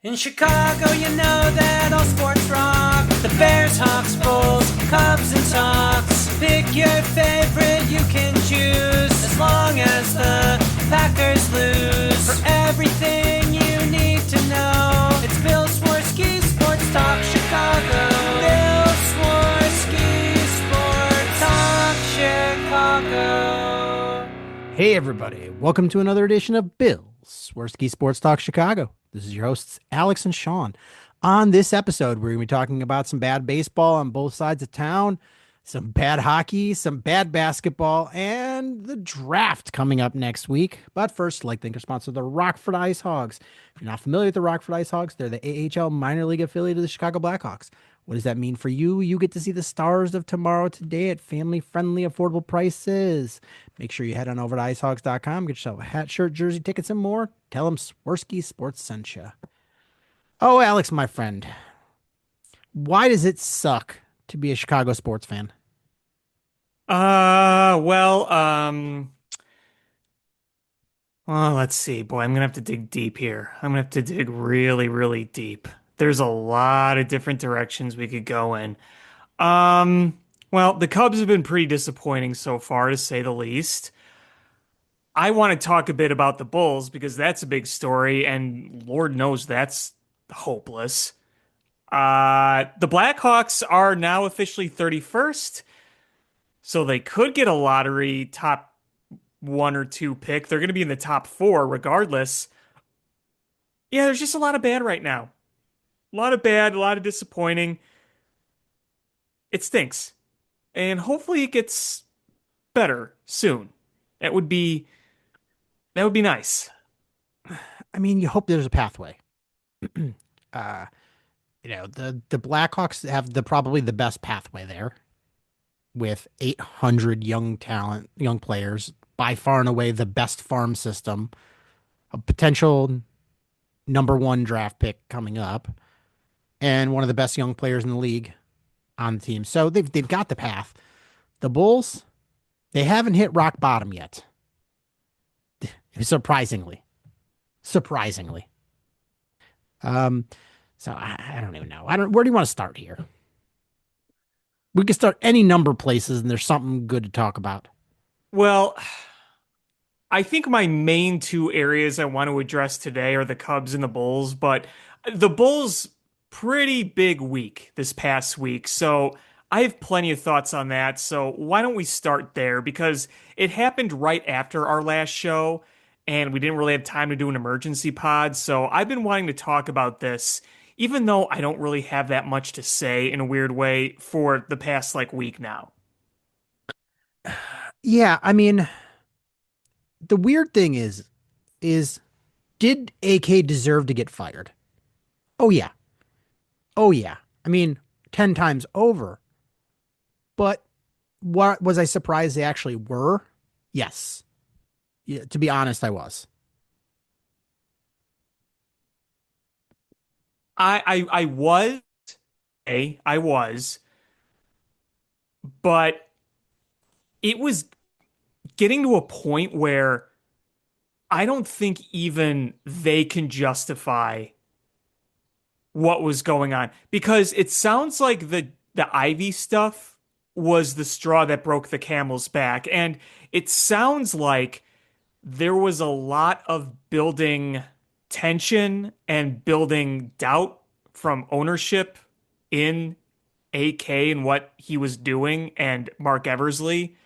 In Chicago, you know that all sports rock. The Bears, Hawks, Bulls, Cubs, and Sox. Pick your favorite, you can choose. As long as the Packers lose. For everything you need to know, it's Bill Swerski Sports Talk Chicago. Bill Swerski Sports Talk Chicago. Hey everybody, welcome to another edition of Bill Swerski Sports Talk Chicago. This is your hosts, Alex and Sean. On this episode, we're going to be talking about some bad baseball on both sides of town, some bad hockey, some bad basketball, and the draft coming up next week. But first, I'd like to thank our sponsor, the Rockford Ice Hogs. If you're not familiar with the Rockford Ice Hogs, they're the AHL minor league affiliate of the Chicago Blackhawks. What does that mean for you? You get to see the stars of tomorrow today at family-friendly, affordable prices. Make sure you head on over to icehogs.com, get yourself a hat, shirt, jersey, tickets, and more. Tell them Swerski Sports sent you. Oh, Alex, my friend, why does it suck to be a Chicago sports fan? Well, let's see. Boy, I'm gonna have to dig deep here. I'm gonna have to dig really, really deep. There's a lot of different directions we could go in. Well, the Cubs have been pretty disappointing so far, to say the least. I want to talk a bit about the Bulls because that's a big story, and Lord knows that's hopeless. The Blackhawks are now officially 31st, so they could get a lottery top one or two pick. They're going to be in the top four regardless. Yeah, there's just a lot of bad right now. A lot of bad, a lot of disappointing. It stinks. And hopefully it gets better soon. That would be nice. I mean, you hope there's a pathway. The Blackhawks have probably the best pathway there with 800 young players, by far and away the best farm system, a potential number one draft pick coming up, and one of the best young players in the league on the team. So they've got the path. The Bulls, they haven't hit rock bottom yet. Surprisingly. So I don't even know. Where do you want to start here? We can start any number of places and there's something good to talk about. Well, I think my main two areas I want to address today are the Cubs and the Bulls, but the Bulls pretty big week this past week. So I have plenty of thoughts on that. So why don't we start there? Because it happened right after our last show and we didn't really have time to do an emergency pod. So I've been wanting to talk about this, even though I don't really have that much to say in a weird way for the past week now. Yeah, I mean, the weird thing is did AK deserve to get fired? Oh yeah. Oh yeah. I mean, 10 times over. But what was I surprised they actually were? Yes. Yeah, to be honest, I was. I was, I was, but it was getting to a point where I don't think even they can justify what was going on because it sounds like the Ivy stuff was the straw that broke the camel's back, and it sounds like there was a lot of building tension and building doubt from ownership in AK and what he was doing and Mark Eversley.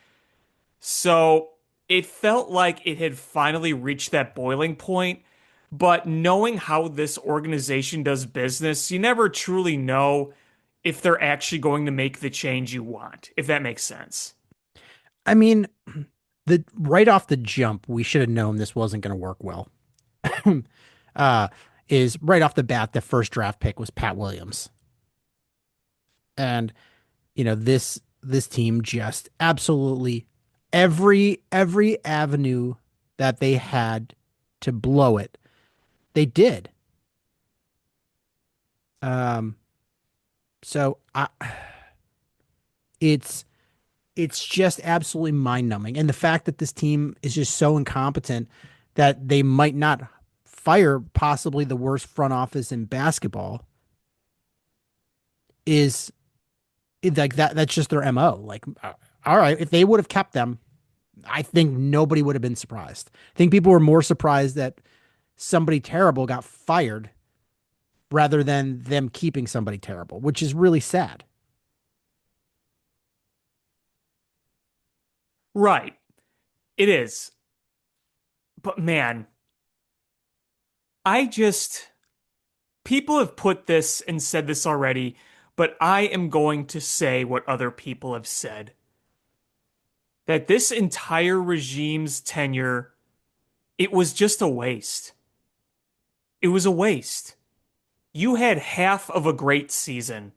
So it felt like it had finally reached that boiling point. But knowing how this organization does business, you never truly know if they're actually going to make the change you want, if that makes sense. I mean, the right off the jump, we should have known this wasn't going to work well. Is right off the bat, the first draft pick was Pat Williams. And this team just absolutely every avenue that they had to blow it, they did. So it's just absolutely mind numbing. And the fact that this team is just so incompetent that they might not fire possibly the worst front office in basketball is like that. That's just their MO. Like, all right, if they would have kept them, I think nobody would have been surprised. I think people were more surprised that somebody terrible got fired rather than them keeping somebody terrible, which is really sad. Right. It is. But man, I just, people have put this and said this already, but I am going to say what other people have said. That this entire regime's tenure, it was just a waste. It was a waste. You had half of a great season.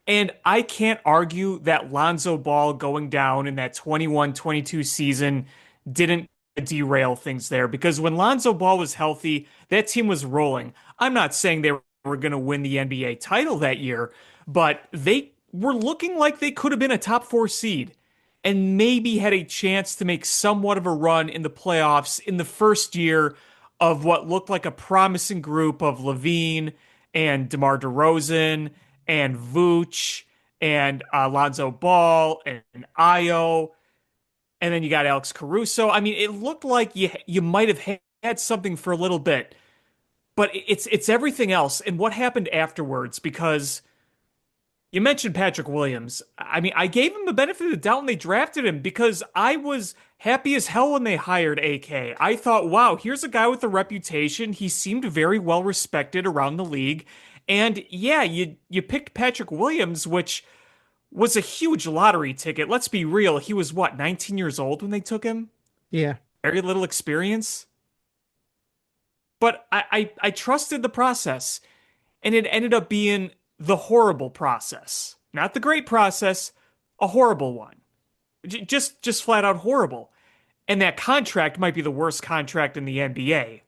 And I can't argue that Lonzo Ball going down in that 21-22 season didn't derail things there because when Lonzo Ball was healthy, that team was rolling. I'm not saying they were going to win the NBA title that year, but they were looking like they could have been a top four seed and maybe had a chance to make somewhat of a run in the playoffs in the first year of what looked like a promising group of Levine and DeMar DeRozan and Vooch and Lonzo Ball and Io, and then you got Alex Caruso. I mean, it looked like you might have had something for a little bit, but it's everything else and what happened afterwards because you mentioned Patrick Williams. I mean, I gave him the benefit of the doubt when they drafted him because I was happy as hell when they hired AK. I thought, wow, here's a guy with a reputation. He seemed very well respected around the league. And yeah, you picked Patrick Williams, which was a huge lottery ticket. Let's be real. He was what, 19 years old when they took him? Yeah. Very little experience. But I trusted the process, and it ended up being the horrible process. Not the great process, a horrible one. Just flat out horrible. And that contract might be the worst contract in the NBA.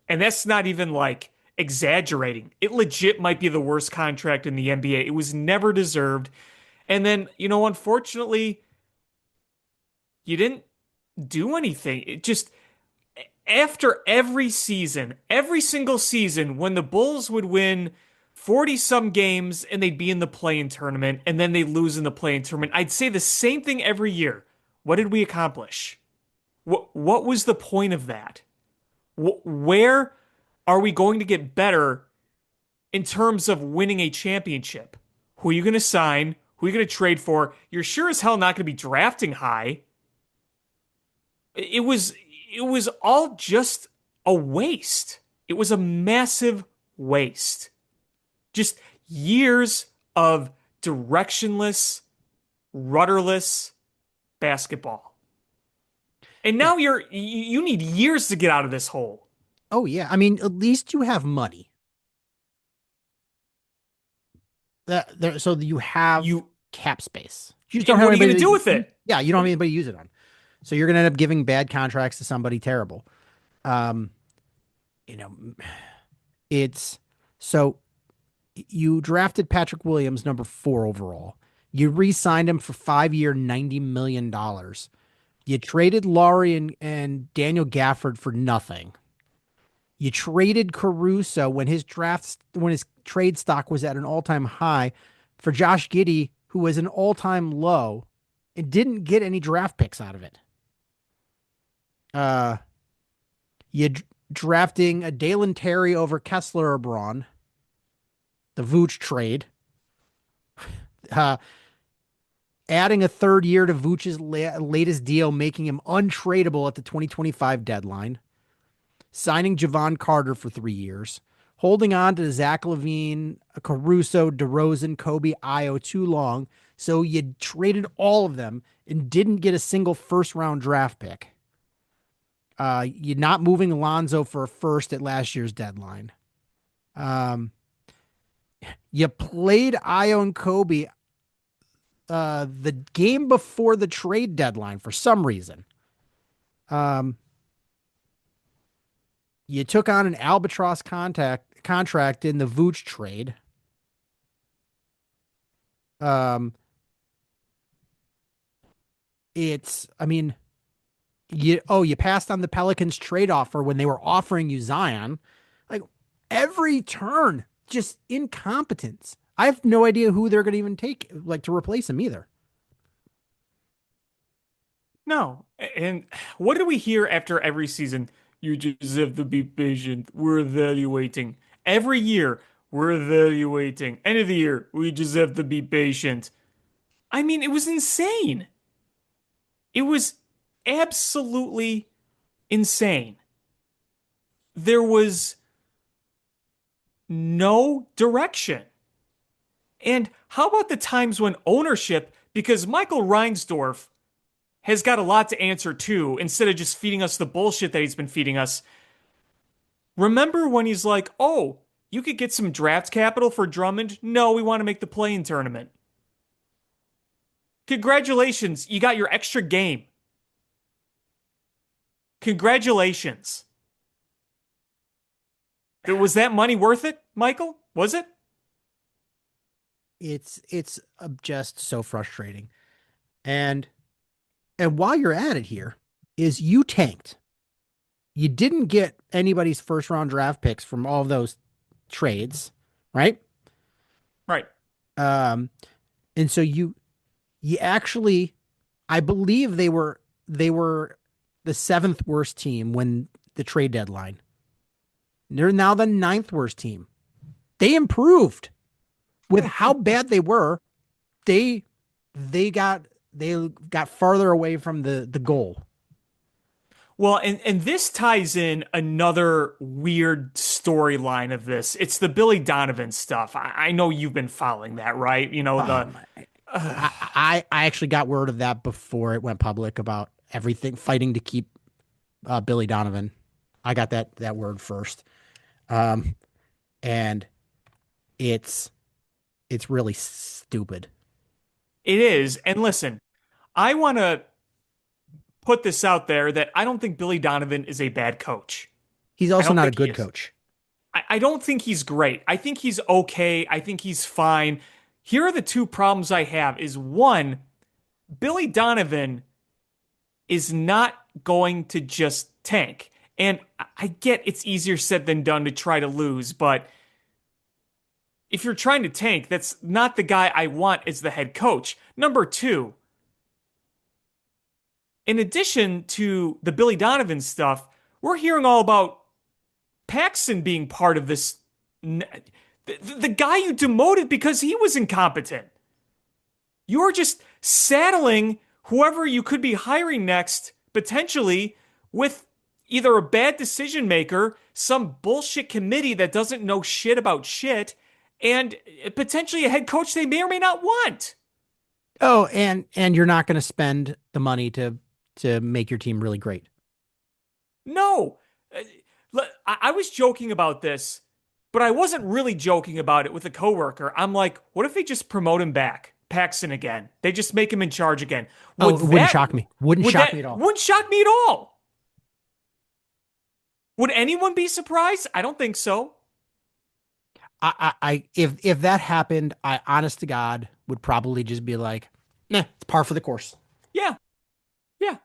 And that's not even like exaggerating. It legit might be the worst contract in the NBA. It was never deserved. And then, unfortunately, you didn't do anything. It just after every season, every single season, when the Bulls would win 40 some games and they'd be in the play-in tournament and then they lose in the play-in tournament, I'd say the same thing every year. What did we accomplish? What was the point of that? Where are we going to get better in terms of winning a championship? Who are you going to sign? Who are you going to trade for? You're sure as hell not going to be drafting high. It was all just a waste. It was a massive waste. Just years of directionless, rudderless basketball. And now you need years to get out of this hole. Oh yeah. I mean, at least you have money. So you have You cap space. You just don't and have what are you anybody going to do with it? Yeah, you don't have anybody to use it on. So you're gonna end up giving bad contracts to somebody terrible. Um, you know, it's so you drafted Patrick Williams number 4 overall. You re-signed him for 5-year, $90 million. You traded Laurie and Daniel Gafford for nothing. You traded Caruso when his trade stock was at an all-time high for Josh Giddey, who was an all-time low, and didn't get any draft picks out of it. You drafting a Dalen Terry over Kessler or Braun, the Vooch trade. Uh, Adding a third year to Vooch's latest deal, making him untradeable at the 2025 deadline. Signing Javon Carter for 3 years. Holding on to Zach LaVine, Caruso, DeRozan, Kobe, Io too long. So you traded all of them and didn't get a single first-round draft pick. You're not moving Alonzo for a first at last year's deadline. You played Io and Kobe the game before the trade deadline for some reason. You took on an albatross contract in the Vooch trade. I mean, you passed on the Pelicans trade offer when they were offering you Zion. Like every turn, just incompetence. I have no idea who they're going to even take like to replace him either. No. And what do we hear after every season? You just have to be patient. We're evaluating. Every year, we're evaluating. End of the year, we just have to be patient. I mean, it was insane. It was absolutely insane. There was no direction. And how about the times when ownership, because Michael Reinsdorf has got a lot to answer to, instead of just feeding us the bullshit that he's been feeding us. Remember when he's like, oh, you could get some draft capital for Drummond? No, we want to make the play-in tournament. Congratulations, you got your extra game. Congratulations. Was that money worth it, Michael? Was it? It's just so frustrating. And while you're at it here, is you tanked. You didn't get anybody's first round draft picks from all of those trades, right? Right. Um, and so you actually, I believe they were the seventh worst team when the trade deadline. They're now the ninth worst team. They improved with how bad they were. They got farther away from the goal. Well, and this ties in another weird storyline of this. It's the Billy Donovan stuff. I know you've been following that, right? You know, I actually got word of that before it went public about everything fighting to keep Billy Donovan. I got that word first. And it's really stupid. It is. And listen, I want to put this out there that I don't think Billy Donovan is a bad coach. He's also not a good coach. I don't think he's great. I think he's okay. I think he's fine. Here are the two problems I have is one, Billy Donovan is not going to just tank. And I get it's easier said than done to try to lose, but if you're trying to tank, that's not the guy I want as the head coach. Number two, in addition to the Billy Donovan stuff, we're hearing all about Paxson being part of this. The guy you demoted because he was incompetent. You're just saddling whoever you could be hiring next, potentially, with either a bad decision maker, some bullshit committee that doesn't know shit about shit, and potentially a head coach they may or may not want. Oh, and you're not going to spend the money to make your team really great. No. I was joking about this, but I wasn't really joking about it with a coworker. I'm like, what if they just promote him back? Paxson again. They just make him in charge again. Wouldn't shock me. Wouldn't shock me at all. Wouldn't shock me at all. Would anyone be surprised? I don't think so. If that happened, I honest to God would probably just be like, nah, it's par for the course. Yeah. Yeah.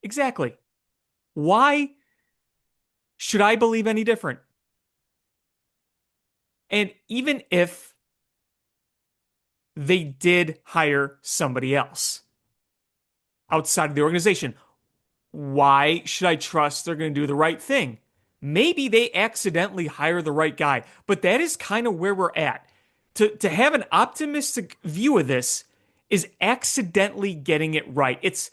Exactly. Why should I believe any different? And even if they did hire somebody else outside of the organization, why should I trust they're going to do the right thing? Maybe they accidentally hire the right guy, but that is kind of where we're at. To have an optimistic view of this is accidentally getting it right. It's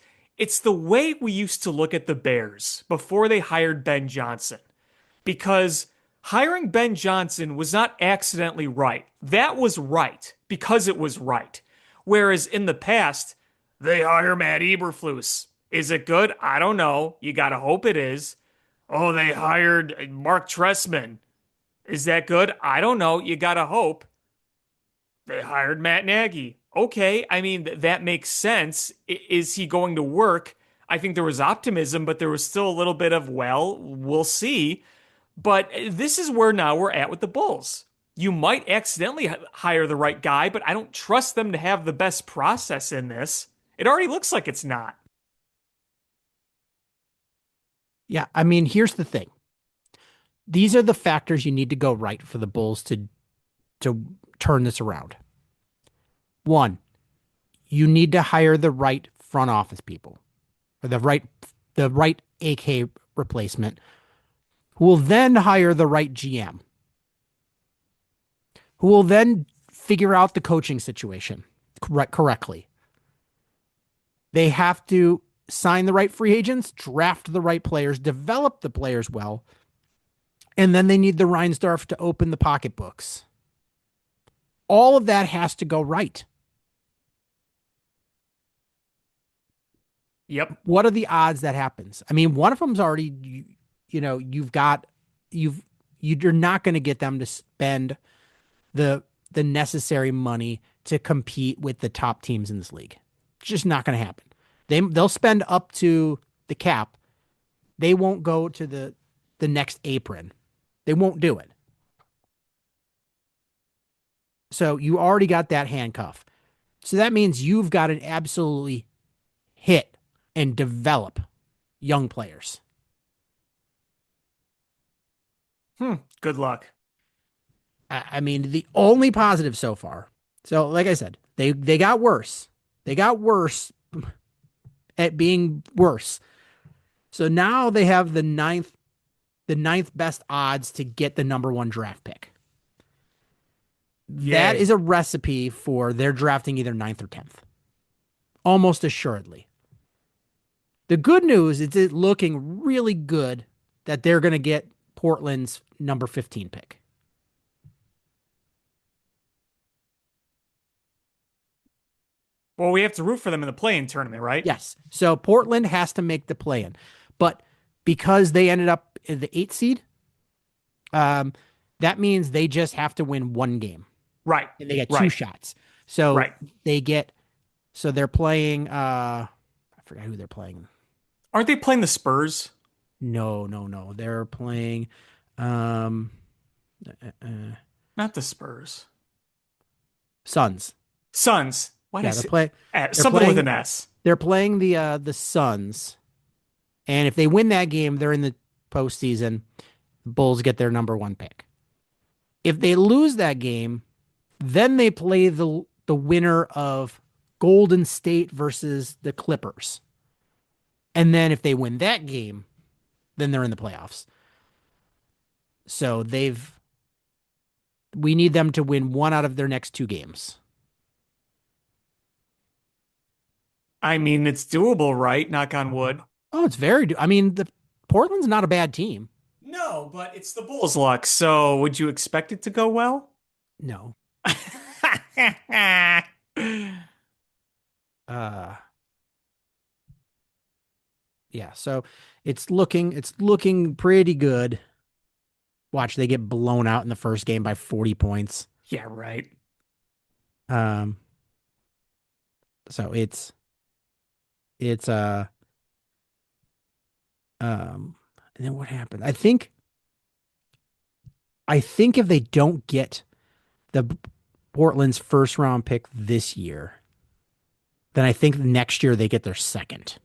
the way we used to look at the Bears before they hired Ben Johnson. Because hiring Ben Johnson was not accidentally right. That was right because it was right. Whereas in the past, they hire Matt Eberflus. Is it good? I don't know. You got to hope it is. Oh, they hired Mark Trestman. Is that good? I don't know. You got to hope. They hired Matt Nagy. Okay, I mean, that makes sense. Is he going to work? I think there was optimism, but there was still a little bit of, well, we'll see. But this is where now we're at with the Bulls. You might accidentally hire the right guy, but I don't trust them to have the best process in this. It already looks like it's not. Yeah, I mean, here's the thing. These are the factors you need to go right for the Bulls to turn this around. One, you need to hire the right front office people or the right AK replacement who will then hire the right GM who will then figure out the coaching situation correctly. They have to sign the right free agents, draft the right players, develop the players well, and then they need the Reinsdorf to open the pocketbooks. All of that has to go right. Yep. What are the odds that happens? I mean, one of them's already, you've got, you're not going to get them to spend the the necessary money to compete with the top teams in this league. It's just not going to happen. They'll spend up to the cap. They won't go to the next apron. They won't do it. So you already got that handcuff. So that means you've got to absolutely hit and develop young players. Good luck. I mean, the only positive so far. So, like I said, they got worse. They got worse at being worse. So now they have the ninth best odds to get the number one draft pick. That Yay. is a recipe for they're drafting either ninth or 10th, almost assuredly. The good news is it's looking really good that they're going to get Portland's number 15 pick. Well, we have to root for them in the play-in tournament, right? Yes. So Portland has to make the play in. But because they ended up in the 8th seed, um, that means they just have to win one game. Right. And they get two Right. shots. So Right. they're playing I forgot who they're playing. Aren't they playing the Spurs? No, no, no. They're playing um Not the Spurs. Suns. Suns. Why did Yeah, I they're say play they're something with playing an S? they're playing the Suns. And if they win that game, they're in the postseason. Bulls get their number one pick. If they lose that game, then they play the winner of Golden State versus the Clippers. And then if they win that game, then they're in the playoffs. So we need them to win one out of their next two games. I mean, it's doable, right? Knock on wood. Oh, it's I mean, the Portland's not a bad team. No, but it's the Bulls' luck. So would you expect it to go well? No. Uh yeah, so it's looking pretty good. Watch, they get blown out in the first game by 40 points. Yeah, right. Um so it's and then what happened? I think if they don't get the Portland's first round pick this year, then I think next year they get their second.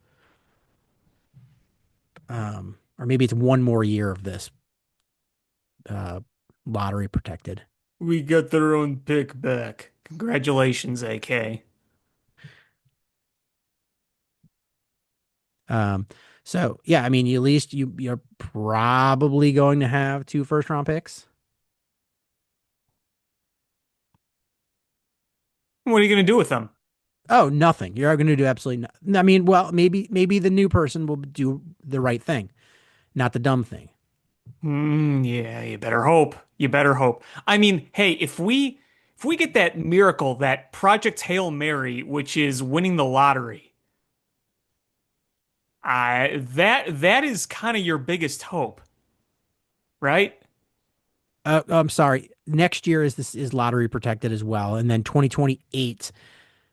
Or maybe it's one more year of this uh lottery protected. We got their own pick back. Congratulations, AK. Um so yeah, I mean at least you're probably going to have two first round picks. What are you going to do with them? Oh, nothing. You're going to do absolutely nothing. I mean, well, maybe the new person will do the right thing, not the dumb thing. Yeah, you better hope. You better hope. I mean, hey, if we get that miracle, that Project Hail Mary, which is winning the lottery, that is kind of your biggest hope, right? I'm sorry. Next year is lottery protected as well, and then 2028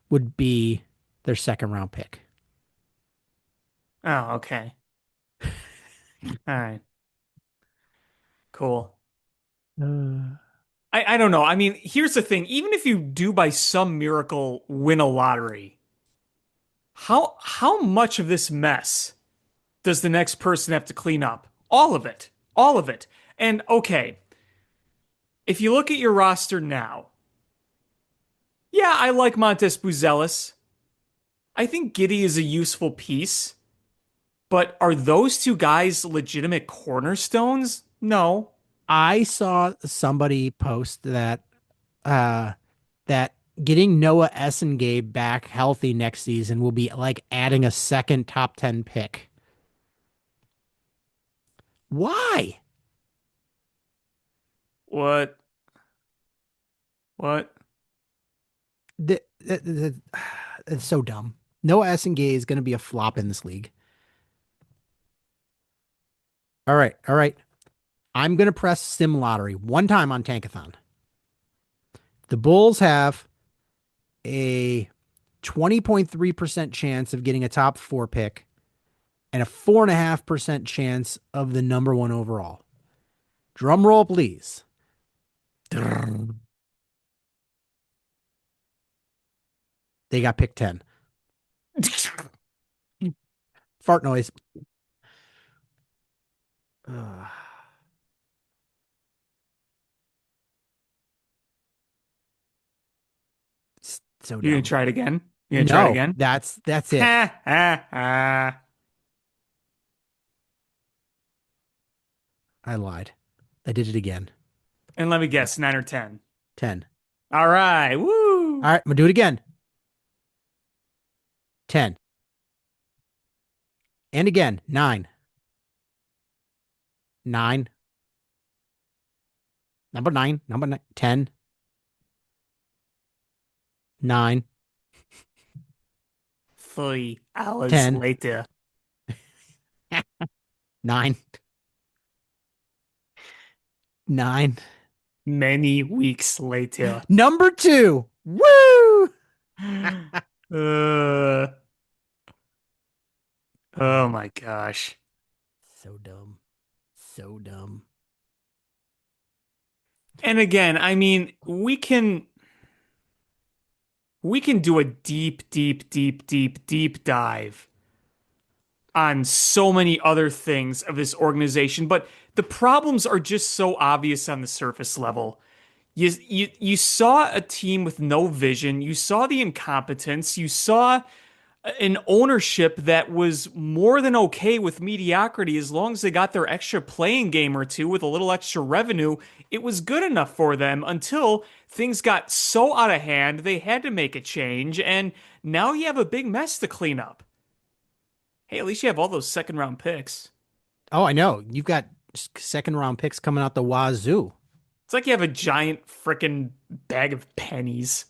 would be their second round pick. Oh, okay. All right. Cool. Uh, I don't know. I mean, here's the thing. Even if you do by some miracle win a lottery, how much of this mess does the next person have to clean up? All of it. All of it. And okay, if you look at your roster now, yeah, I like Montez Buzelis. I think Giddy is a useful piece, but are those two guys legitimate cornerstones? No. I saw somebody post that uh that getting Noah Essengabe back healthy next season will be like adding a second top 10 pick. Why? What? What? It's so dumb. Noah Essengabe is going to be a flop in this league. All right, all right. I'm going to press Sim Lottery one time on Tankathon. The Bulls have a 20.3% chance of getting a top 4 pick and a 4.5% chance of the number 1 overall. Drum roll, please. They got pick 10. Fart noise. Ugh. So You gonna dumb. try it again? You gonna try it No, again? that's it. Ha ha ha. I lied. I did it again. And let me guess, 9 or 10. 10. All right. Woo. All right, I'm gonna do it again. 10. And again, 9. 9. Number 9. Number 9. 10. 9. 3 hours 10. later. 9. 9. Many weeks later. Number 2. Woo! Uh, oh Oh, my gosh. so dumb. So dumb. And again, I mean, we can do a deep, deep, deep, deep, deep dive on so many other things of this organization, but the problems are just so obvious on the surface level. You saw a team with no vision, you saw the incompetence, you saw an ownership that was more than okay with mediocrity as long as they got their extra playing game or two with a little extra revenue. It was good enough for them until things got so out of hand they had to make a change, and now you have a big mess to clean up. Hey, at least you have all those second round picks. Oh, I know. You've got second round picks coming out the wazoo. It's like you have a giant frickin' bag of pennies.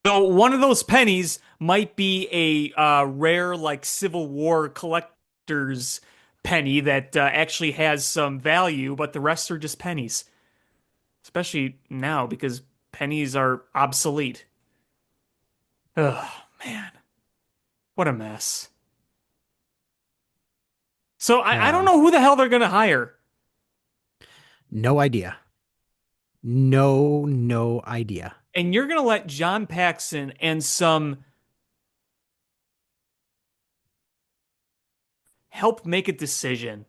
So one of those pennies might be a rare, like Civil War collector's penny that actually has some value, but the rest are just pennies. Especially now because pennies are obsolete. Ugh, man, what a mess. So I don't Uh, know who the hell they're gonna hire. no idea. No idea. And you're gonna let John Paxson and some help make a decision.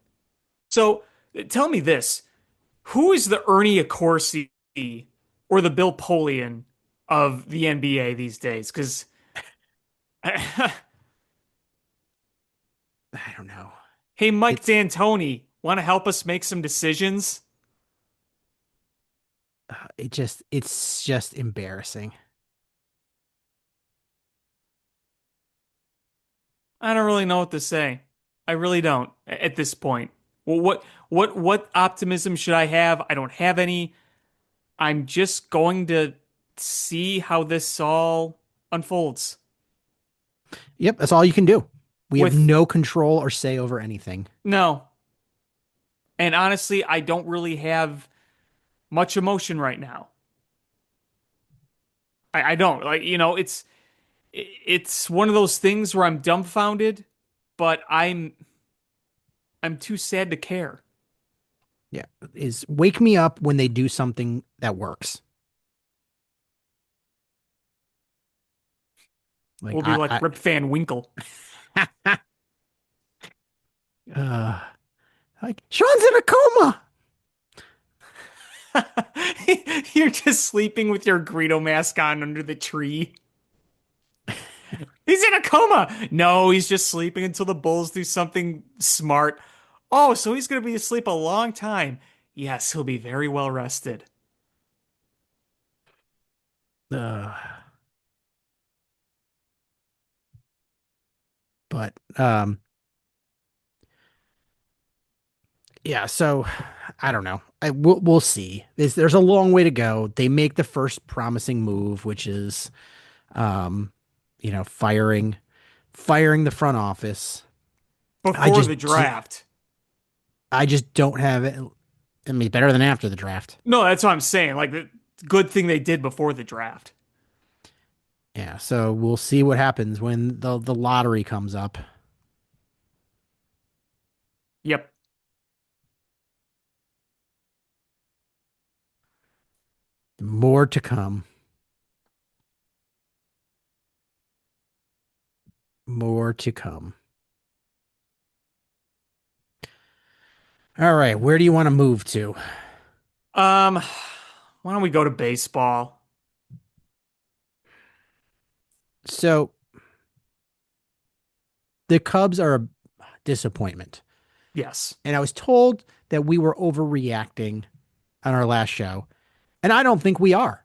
So tell me this. Who is the Ernie Accorsi or the Bill Polian of the NBA these days? Because I don't know. hey, Mike It's D'Antoni, want to help us make some decisions? it's just embarrassing. I don't really know what to say. I really don't at this point. Well, what optimism should I have? I don't have any. I'm just going to see how this all unfolds. Yep, that's all you can do. We have With no control or say over anything. no, and honestly, I don't really have much emotion right now. I don't like, it's one of those things where I'm dumbfounded, but I'm too sad to care. Yeah, is wake me up when they do something that works. Like We'll be like Rip Van Winkle. Uh, like Sean's in a coma. You're just sleeping with your Greedo mask on under the tree. He's in a coma. No, he's just sleeping until the Bulls do something smart. Oh, so he's going to be asleep a long time. Yes, he'll be very well rested. Uh, but yeah. So I don't know. We'll see. There's a long way to go. They make the first promising move, which is um, firing the front office. I Before just the draft. I just don't have it. I mean, better than after the draft. No, that's what I'm saying. Like the good thing they did before the draft. Yeah, so we'll see what happens when the lottery comes up. Yep. More to come. More to come. All right, where do you want to move to? Um, why don't we go to baseball? So the Cubs are a disappointment. Yes. And I was told that we were overreacting on our last show, and I don't think we are.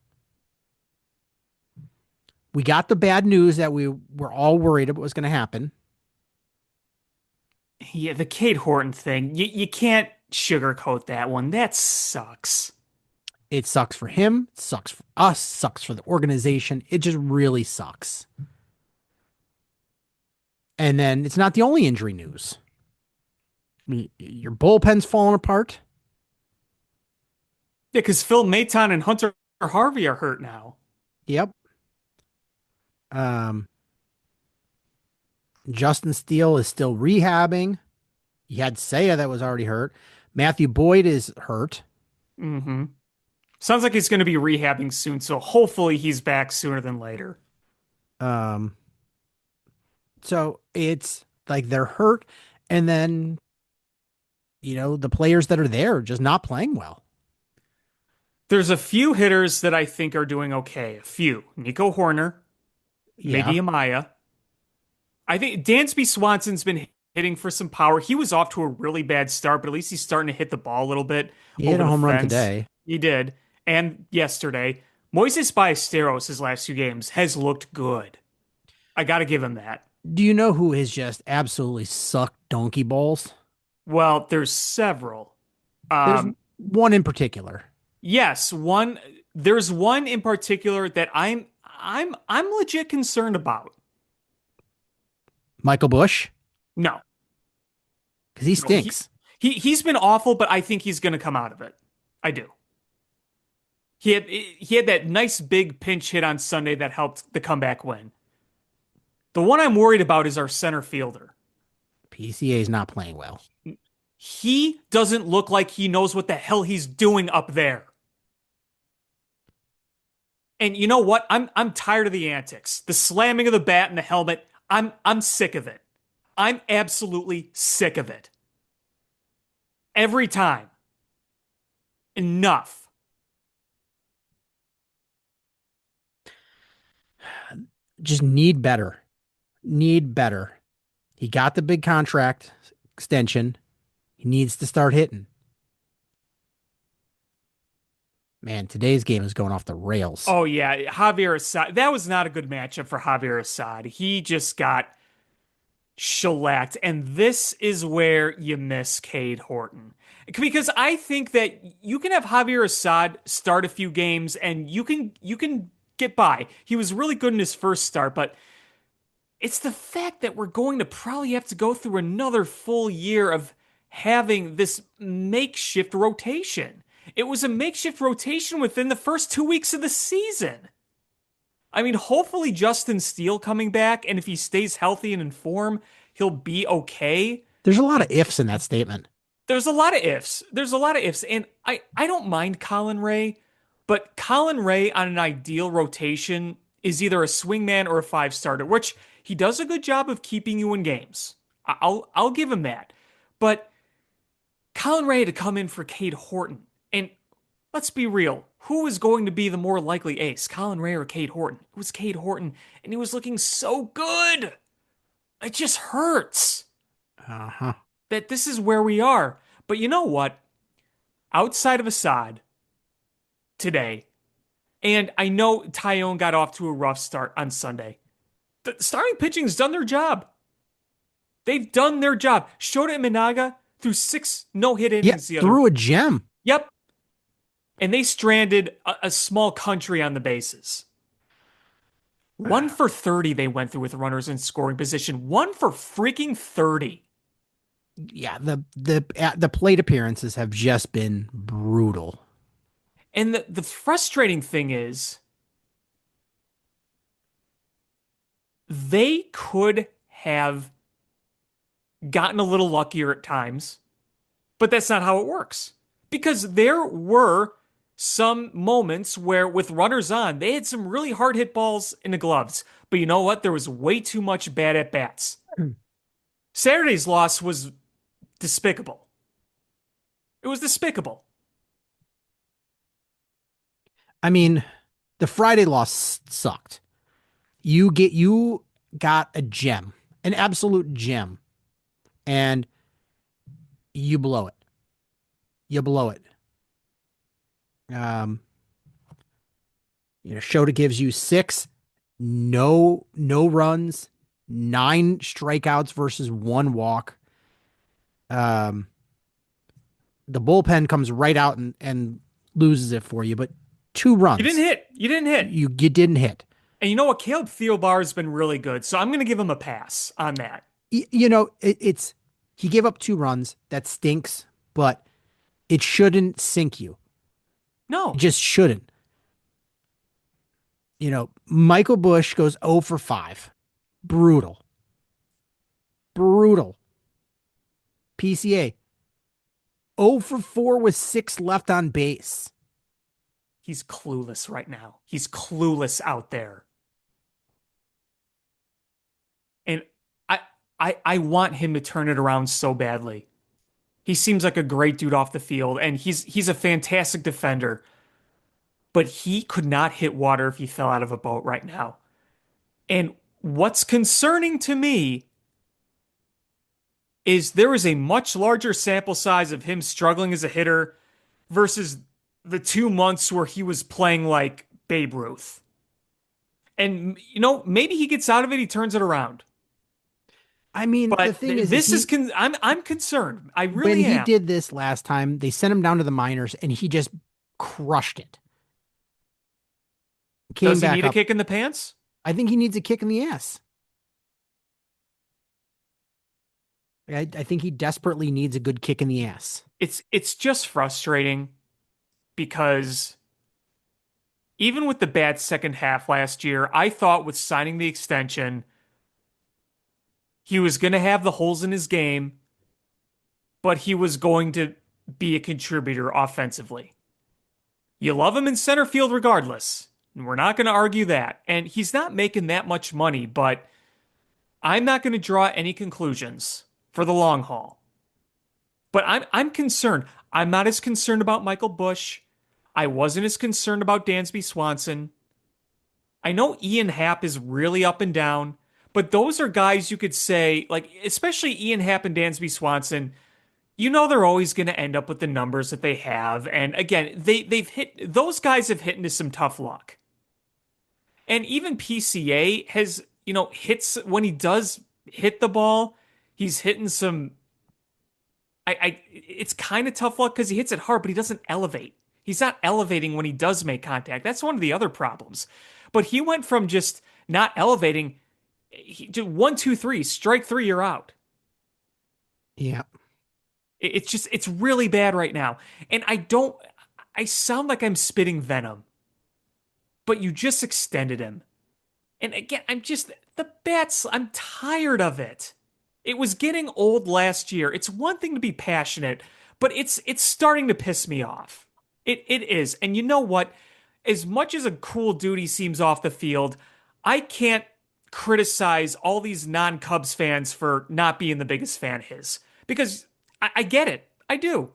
We got the bad news that we were all worried about was going to happen. Yeah, the Kate Horton thing. You can't sugarcoat that one. That sucks. It sucks for him, sucks for us, sucks for the organization. It just really sucks. And then it's not the only injury news. Your bullpen's falling apart. Yeah, because Phil Maton and Hunter Harvey are hurt now. Yep. Um, Justin Steele is still rehabbing. You had Seiya that was already hurt. Matthew Boyd is hurt. Mm-hmm. Sounds like he's going to be rehabbing soon, so hopefully he's back sooner than later. Um, so it's like they're hurt, and then the players that are there are just not playing well. There's a few hitters that I think are doing okay. A few. Nico Horner, maybe Yeah, Amaya. I think Dansby Swanson's been hitting for some power. He was off to a really bad start, but at least he's starting to hit the ball a little bit he hit over a the home run fence. today. He did. And yesterday, Moises Ballesteros, his last few games, has looked good. I got to give him that. Do you know who has just absolutely sucked donkey balls? Well, there's several. There's Um, one in particular, yes, there's one in particular that I'm legit concerned about. Michael Bush, No. because he No, he, stinks. he's been awful, but I think he's going to come out of it. I do. He had that nice big pinch hit on Sunday that helped the comeback win. The one I'm worried about is our center fielder. PCA is not playing well. He doesn't look like he knows what the hell he's doing up there. And you know what? I'm tired of the antics. The slamming of the bat and the helmet. I'm sick of it. I'm absolutely sick of it. Every time. Enough. Just need better. Need better. He got the big contract extension. He needs to start hitting. Man, today's game is going off the rails. Oh yeah, Javier Assad. That was not a good matchup for Javier Assad. He just got shellacked, and this is where you miss Cade Horton. Because I think that you can have Javier Assad start a few games and you can get by. He was really good in his first start, but it's the fact that we're going to probably have to go through another full year of having this makeshift rotation. It was a makeshift rotation within the first 2 weeks of the season. I mean, hopefully Justin Steele coming back, and if he stays healthy and in form, he'll be okay. There's a lot of ifs in that statement. There's a lot of ifs. There's a lot of ifs. And I don't mind Colin Ray, but Colin Ray on an ideal rotation is either a swingman or a five starter, which he does a good job of keeping you in games. I'll give him that. But Colin Ray had to come in for Cade Horton. And let's be real. Who was going to be the more likely ace, Colin Ray or Cade Horton? It was Cade Horton, and he was looking so good. It just hurts Uh-huh. that this is where we are. But you know what? Outside of Assad today, and I know Tyone got off to a rough start on Sunday. The starting pitching's done their job. They've done their job. Shota Imanaga threw 6 no-hit Yeah, innings the other. threw a gem. Yep. And they stranded a small country on the bases. 1 for 30 they went through with runners in scoring position. 1 for freaking 30. Yeah, the plate appearances have just been brutal. And the frustrating thing is they could have gotten a little luckier at times, but that's not how it works. Because there were some moments where, with runners on, they had some really hard hit balls in the gloves. But you know what? There was way too much bad at bats. Saturday's loss was despicable. It was despicable. I mean, the Friday loss sucked. You got a gem, an absolute gem, and you blow it. You blow it. Shota gives you 6, no runs, 9 strikeouts versus 1 walk. The bullpen comes right out and loses it for you, but 2 runs. You didn't hit. You didn't hit. You didn't hit. And you know what? Caleb Thielbar has been really good, so I'm going to give him a pass on that. It's he gave up 2 runs. That stinks, but it shouldn't sink you. No. It just shouldn't. Michael Busch goes 0 for 5. Brutal. PCA 0 for 4 with 6 left on base. He's clueless right now. He's clueless out there. And I want him to turn it around so badly. He seems like a great dude off the field, and he's a fantastic defender. But he could not hit water if he fell out of a boat right now. And what's concerning to me is there is a much larger sample size of him struggling as a hitter versus the 2 months where he was playing like Babe Ruth. And, maybe he gets out of it, he turns it around. I mean, But the thing I'm concerned. I really when am. he did this last time, they sent him down to the minors and he just crushed it. Does he need a kick in the pants? I think he needs a kick in the ass. I think he desperately needs a good kick in the ass. It's just frustrating because even with the bad second half last year, I thought with signing the extension, he was going to have the holes in his game, but he was going to be a contributor offensively. You love him in center field regardless. And we're not going to argue that. And he's not making that much money, but I'm not going to draw any conclusions for the long haul. But I'm concerned. I'm not as concerned about Michael Busch. I wasn't as concerned about Dansby Swanson. I know Ian Happ is really up and down, but those are guys you could say, like, especially Ian Happ and Dansby Swanson, they're always going to end up with the numbers that they have. And again, those guys have hit into some tough luck. And even PCA has, hits when he does hit the ball, he's hitting some. It's kind of tough luck because he hits it hard, but he doesn't elevate. He's not elevating when he does make contact. That's one of the other problems. But he went from just not elevating, 1, 2, 3, strike 3, you're out. Yeah. It's really bad right now. And I sound like I'm spitting venom, but you just extended him. And again, the bats, I'm tired of it. It was getting old last year. It's one thing to be passionate, but it's starting to piss me off. It is. And you know what? As much as a cool dude he seems off the field, I can't criticize all these non-Cubs fans for not being the biggest fan of his. Because I get it. I do.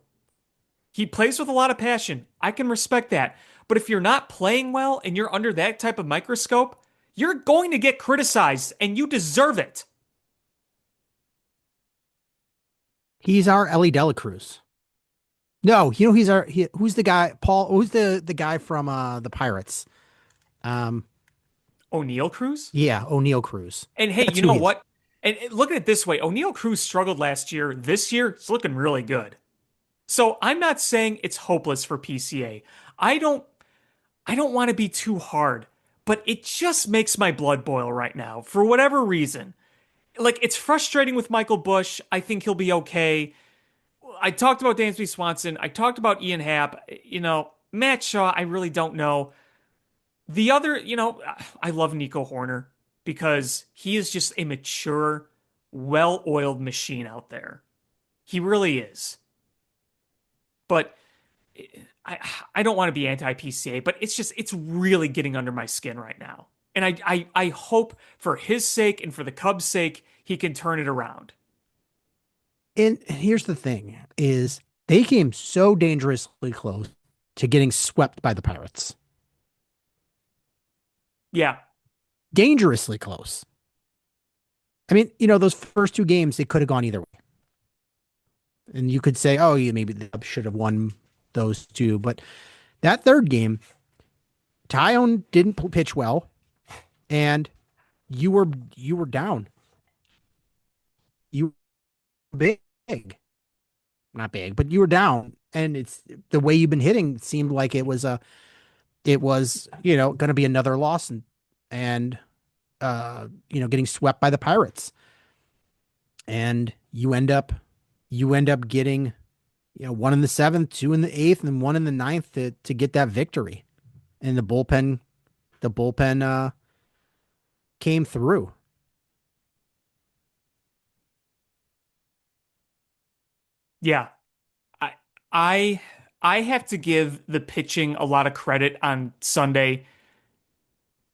He plays with a lot of passion. I can respect that. But if you're not playing well and you're under that type of microscope, you're going to get criticized and you deserve it. He's our Ellie Dela Cruz. No, who's the guy, Paul, who's the guy from the Pirates? Um, O'Neal Cruz? yeah, O'Neal Cruz. And hey, That's you who know he is. what? And look at it this way. O'Neal Cruz struggled last year. This year, it's looking really good. So I'm not saying it's hopeless for PCA. I don't I don't want to be too hard, but it just makes my blood boil right now for whatever reason. Like it's frustrating with Michael Bush. I think he'll be okay. I talked about Dansby Swanson. I talked about Ian Happ. Matt Shaw, I really don't know. The other, I love Nico Horner because he is just a mature, well-oiled machine out there. He really is. But I I don't want to be anti-PCA, but it's really getting under my skin right now. And I hope for his sake and for the Cubs' sake, he can turn it around. And here's the thing is they came so dangerously close to getting swept by the Pirates. Yeah. Dangerously close. I mean, those first two games, they could have gone either way. And you could say, oh, yeah, maybe the Cubs should have won those two. But that third game, Tyone didn't pitch well, and you were down. You were big. Not big, but you were down. And it's the way you've been hitting seemed like it was going to be another loss and getting swept by the Pirates. And you end up getting one in the seventh, two in the eighth, and one in the ninth to get that victory. And the bullpen came through. Yeah. I I I have to give the pitching a lot of credit on Sunday.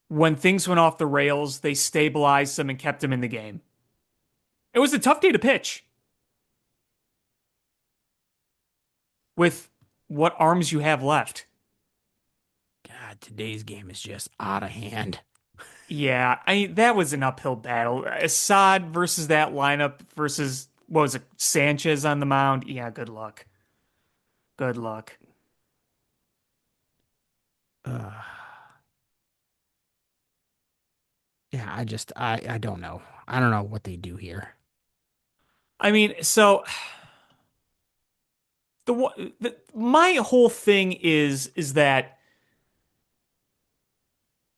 When things went off the rails, they stabilized them and kept them in the game. It was a tough day to pitch with what arms you have left. God, today's game is just out of hand. Yeah, that was an uphill battle. Assad versus that lineup versus what was it, Sanchez on the mound? Yeah, good luck. Good luck. Uh, yeah, I don't know. I don't know what they do here. I mean, so my whole thing is that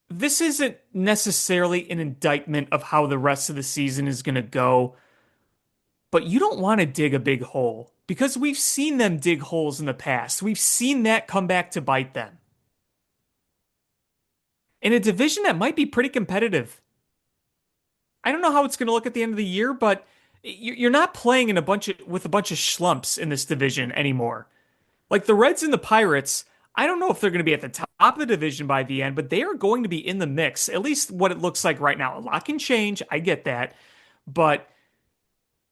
this isn't necessarily an indictment of how the rest of the season is going to go, but you don't want to dig a big hole because we've seen them dig holes in the past. We've seen that come back to bite them in a division that might be pretty competitive. I don't know how it's going to look at the end of the year, but you're not playing with a bunch of schlumps in this division anymore. Like the Reds and the Pirates, I don't know if they're going to be at the top of the division by the end, but they are going to be in the mix, at least what it looks like right now. A lot can change. I get that. But,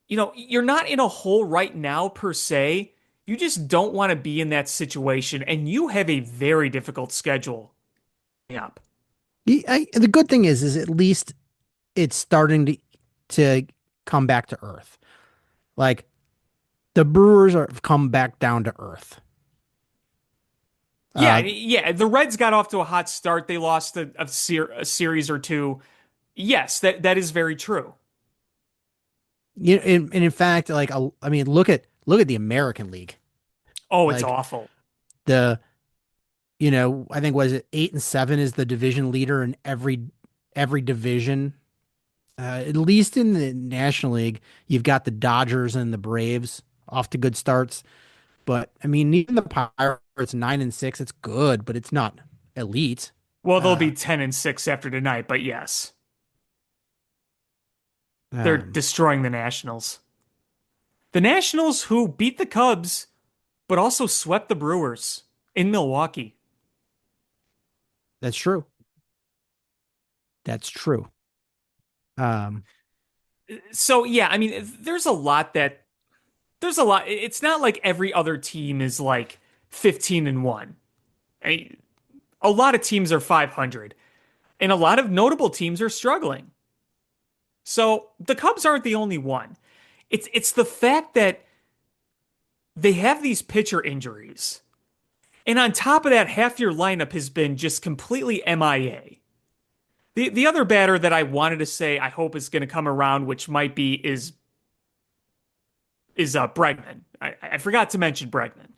you're not in a hole right now per se. You just don't want to be in that situation. And you have a very difficult schedule. Yep. The good thing is at least it's starting to come back to earth. Like the Brewers have come back down to earth. Yeah, Uh, yeah. The Reds got off to a hot start. They lost a series or two. Yes, that is very true. and in fact, like I mean, look at the American League. Oh, it's Like awful. the I think was it 8-7 is the division leader in every division. At least in the National League, you've got the Dodgers and the Braves off to good starts. But I mean, even the Pirates 9-6, it's good, but it's not elite. Well, they'll Uh, be 10-6 after tonight, but yes, they're um, destroying the Nationals. The Nationals who beat the Cubs, but also swept the Brewers in Milwaukee. that's true. That's true. Um, So, yeah, I mean, there's a lot that there's a lot. It's not like every other team is like 15-1. A lot of teams are 500, and a lot of notable teams are struggling. So the Cubs aren't the only one. It's the fact that they have these pitcher injuries. And on top of that, half your lineup has been just completely MIA. The other batter that I wanted to say I hope is going to come around, which might be is Bregman. I forgot to mention Bregman.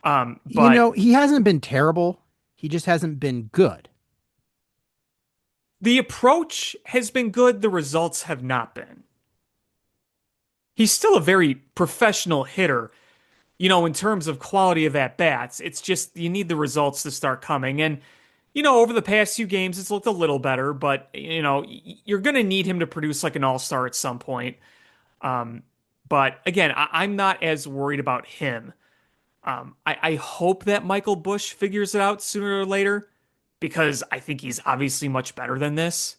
But He hasn't been terrible. He just hasn't been good. the approach has been good. The results have not been. He's still a very professional hitter, in terms of quality of at bats. It's just you need the results to start coming. And, over the past few games, it's looked a little better, but, you're going to need him to produce like an all-star at some point. Um, but again, I'm not as worried about him. I hope that Michael Bush figures it out sooner or later because I think he's obviously much better than this.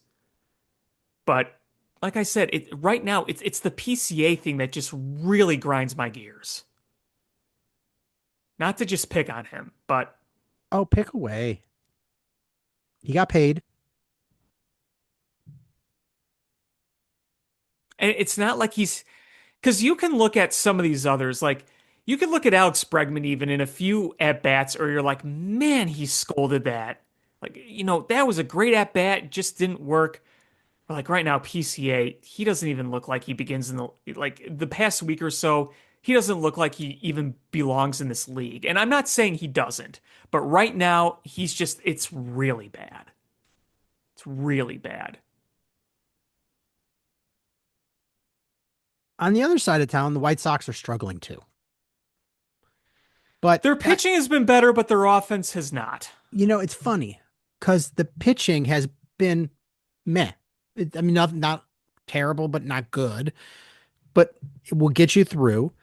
But like I said, right now it's the PCA thing that just really grinds my gears. Not to just pick on him, but Oh, pick away. He got paid. it's not like he's because you can look at some of these others, like you can look at Alex Bregman even in a few at bats, or you're like, man, he scolded that. Like, that was a great at bat, just didn't work. Or like right now, PCA, he doesn't even look like he begins in the past week or so. He doesn't look like he even belongs in this league. And I'm not saying he doesn't, but right now, it's really bad. It's really bad. On the other side of town, the White Sox are struggling too. But Their pitching has been better, but their offense has not. it's funny because the pitching has been meh. I mean, not terrible, but not good. But it will get you through.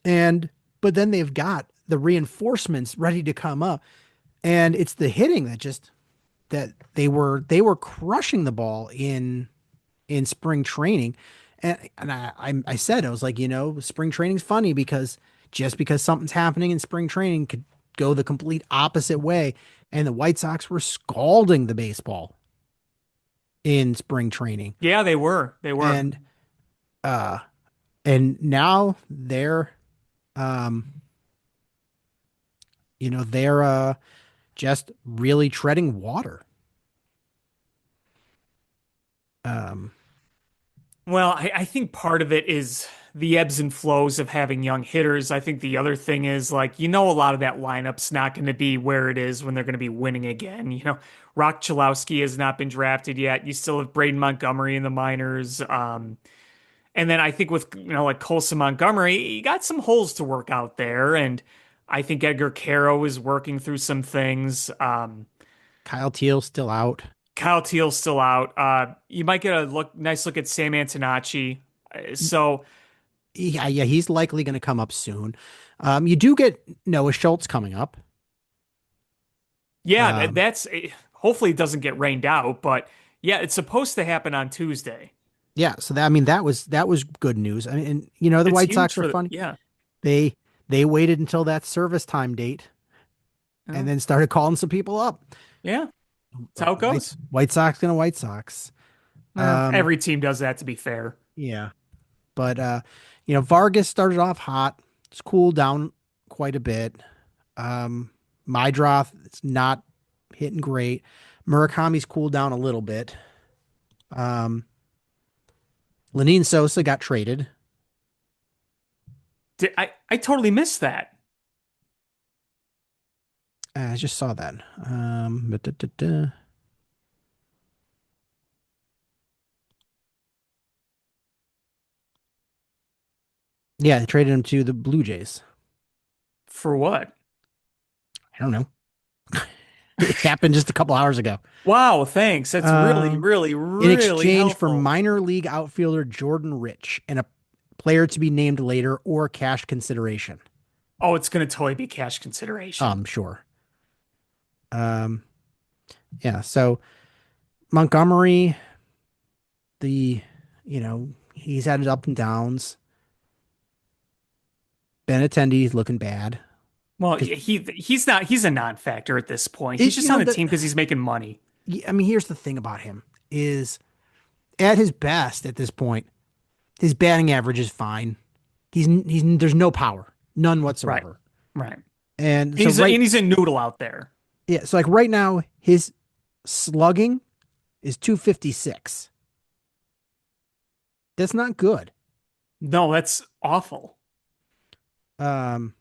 But then they've got the reinforcements ready to come up, and it's the hitting that they were crushing the ball in spring training, and I said I was like, spring training's funny because just because something's happening in spring training could go the complete opposite way, and the White Sox were scalding the baseball in spring training, Yeah, they were. They were. and uh and now um they're just really treading water. Um, Well, I think part of it is the ebbs and flows of having young hitters. I think the other thing is like, a lot of that lineup's not going to be where it is when they're going to be winning again. Rock Chalowski has not been drafted yet. You still have Braden Montgomery in the minors. And then I think with, like Colson Montgomery, you got some holes to work out there. And I think Edgar Caro is working through some things. Kyle Teal's still out. Kyle Teal's still out. You might get a nice look at Sam Antonacci. So Yeah, he's likely going to come up soon. You do get Noah Schultz coming up. yeah, Um, that's hopefully it doesn't get rained out, but yeah, it's supposed to happen on Tuesday. yeah, so that was good news. I mean, and the It's White huge Sox are for funny. yeah, They they waited until that service time date and yeah, then started calling some people up. yeah. That's how it White goes. White Sox gonna White Sox. Um, Every team does that, to be fair. yeah, but Vargas started off hot. It's cooled down quite a bit. Um, Mydroth, it's not hitting great. Murakami's cooled down a little bit. Um, Lenine Sosa got traded. I totally missed that. I just saw that. Da. Yeah, they traded him to the Blue Jays. For what? I don't know. It happened just a couple hours ago. Wow, thanks. That's really, Um, really, in really exchange for helpful. minor league outfielder Jordan Rich and a player to be named later or cash consideration. Oh, it's going to totally be cash consideration. Sure. Um, yeah. So Montgomery, the, he's had up and downs. Benattendi's looking bad Well, because he's a non-factor at this point. He's it, just on the team because he's making money. I mean, here's the thing about him is at his best at this point, his batting average is fine. There's no power, none Right. whatsoever. Right. And so He's a noodle out there. yeah, so like right now his slugging is 256. That's not good. No, that's awful. Um,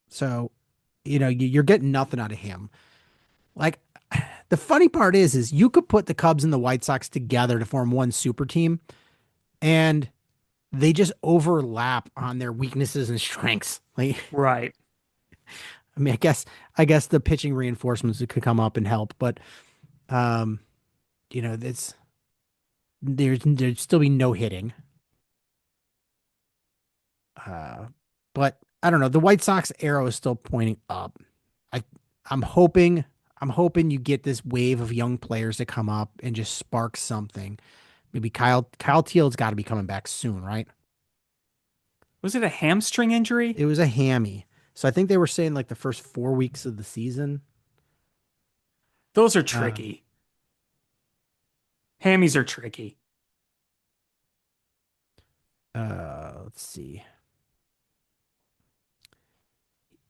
so you're getting nothing out of him. Like the funny part is you could put the Cubs and the White Sox together to form one super team, and they just overlap on their weaknesses and strengths. Like, Right. I mean, I guess the pitching reinforcements could come up and help, but um, it's there'd still be no hitting. Uh, but I don't know. The White Sox arrow is still pointing up. I I'm hoping I'm hoping you get this wave of young players to come up and just spark something. Maybe Kyle Teal's got to be coming back soon, right? Was it a hamstring injury? It was a hammy. So I think they were saying like the first 4 weeks of the season. Those are Um, tricky. Hammies are tricky. let's see.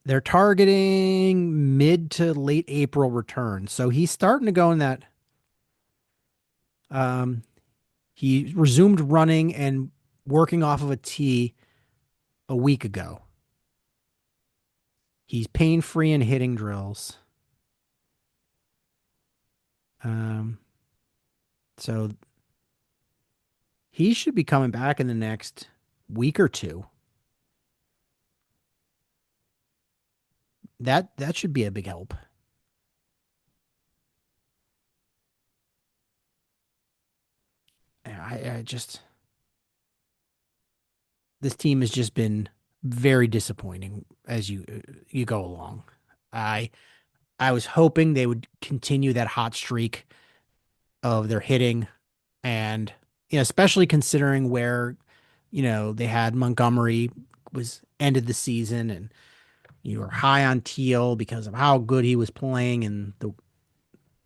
They're targeting mid to late April return. So he's starting to go in that. Um, he resumed running and working off of a tee a week ago. He's pain free in hitting drills. Um, so he should be coming back in the next week or two. That should be a big help. I just this team has just been very disappointing as you go along. I I was hoping they would continue that hot streak of their hitting and especially considering where they had Montgomery was ended the season and you were high on Teal because of how good he was playing in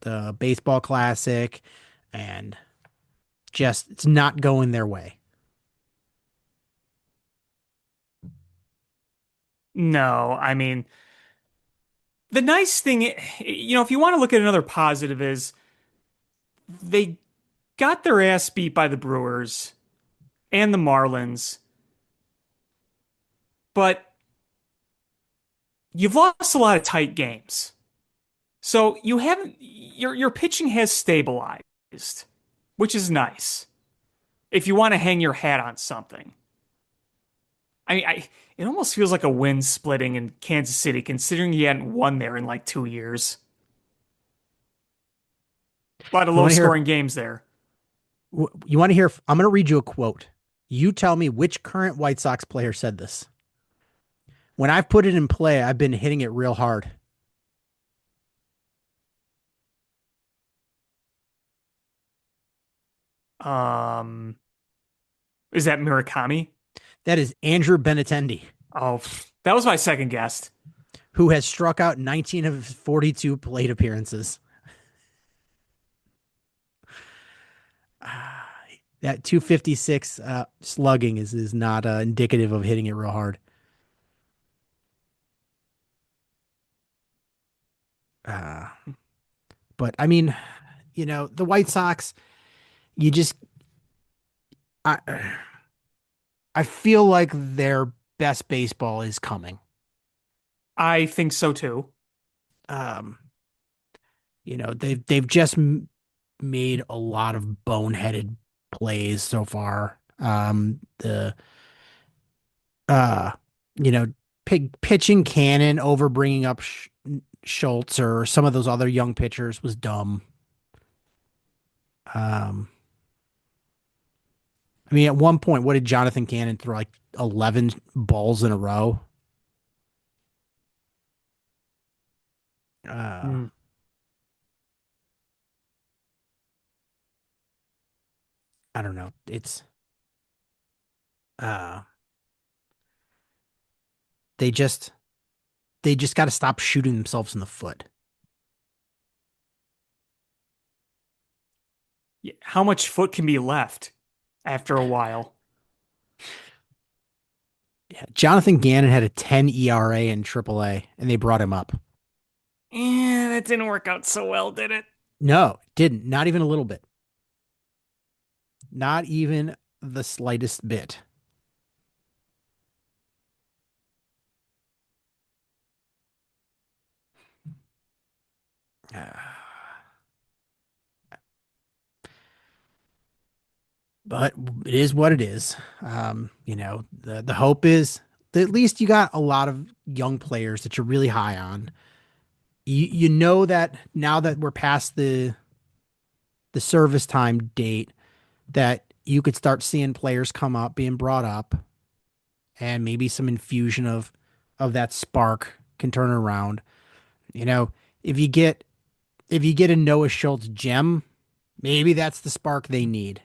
the baseball classic and just it's not going their way. No, I mean, the nice thing, if you want to look at another positive, is they got their ass beat by the Brewers and the Marlins, but you've lost a lot of tight games. So you haven't your pitching has stabilized, which is nice. If you want to hang your hat on something. I it almost feels like a win splitting in Kansas City, considering you hadn't won there in like 2 years. A lot of You low want to hear scoring games there. you want to hear I'm going to read you a quote. You tell me which current White Sox player said this. When I've put it in play, I've been hitting it real hard. Um, is that Murakami? That is Andrew Benintendi, Oh, that was my second guess. who has struck out 19 of his 42 plate appearances. That 256 slugging is not indicative of hitting it real hard. Uh, but I mean, the White Sox, you just I I feel like their best baseball is coming. I think so too. Um, they've just made a lot of boneheaded plays so far. The uh, you know, pitching Cannon over bringing up Schultz or some of those other young pitchers was dumb. Um, I mean, at one point, what did Jonathan Cannon throw like 11 balls in a row? Uh, Mm. I don't know. It's uh They just they just got to stop shooting themselves in the foot. How much foot can be left after a while? Yeah, Jonathan Gannon had a 10 ERA in AAA, and they brought him up. That didn't work out so well, did it? No, didn't. Not even a little bit. Not even the slightest bit. But it is what it is. The hope is that at least you got a lot of young players that you're really high on. You know that now that we're past the service time date, that you could start seeing players come up, being brought up, and maybe some infusion of that spark can turn around. You know, if you get if you get a Noah Schultz gem, maybe that's the spark they need.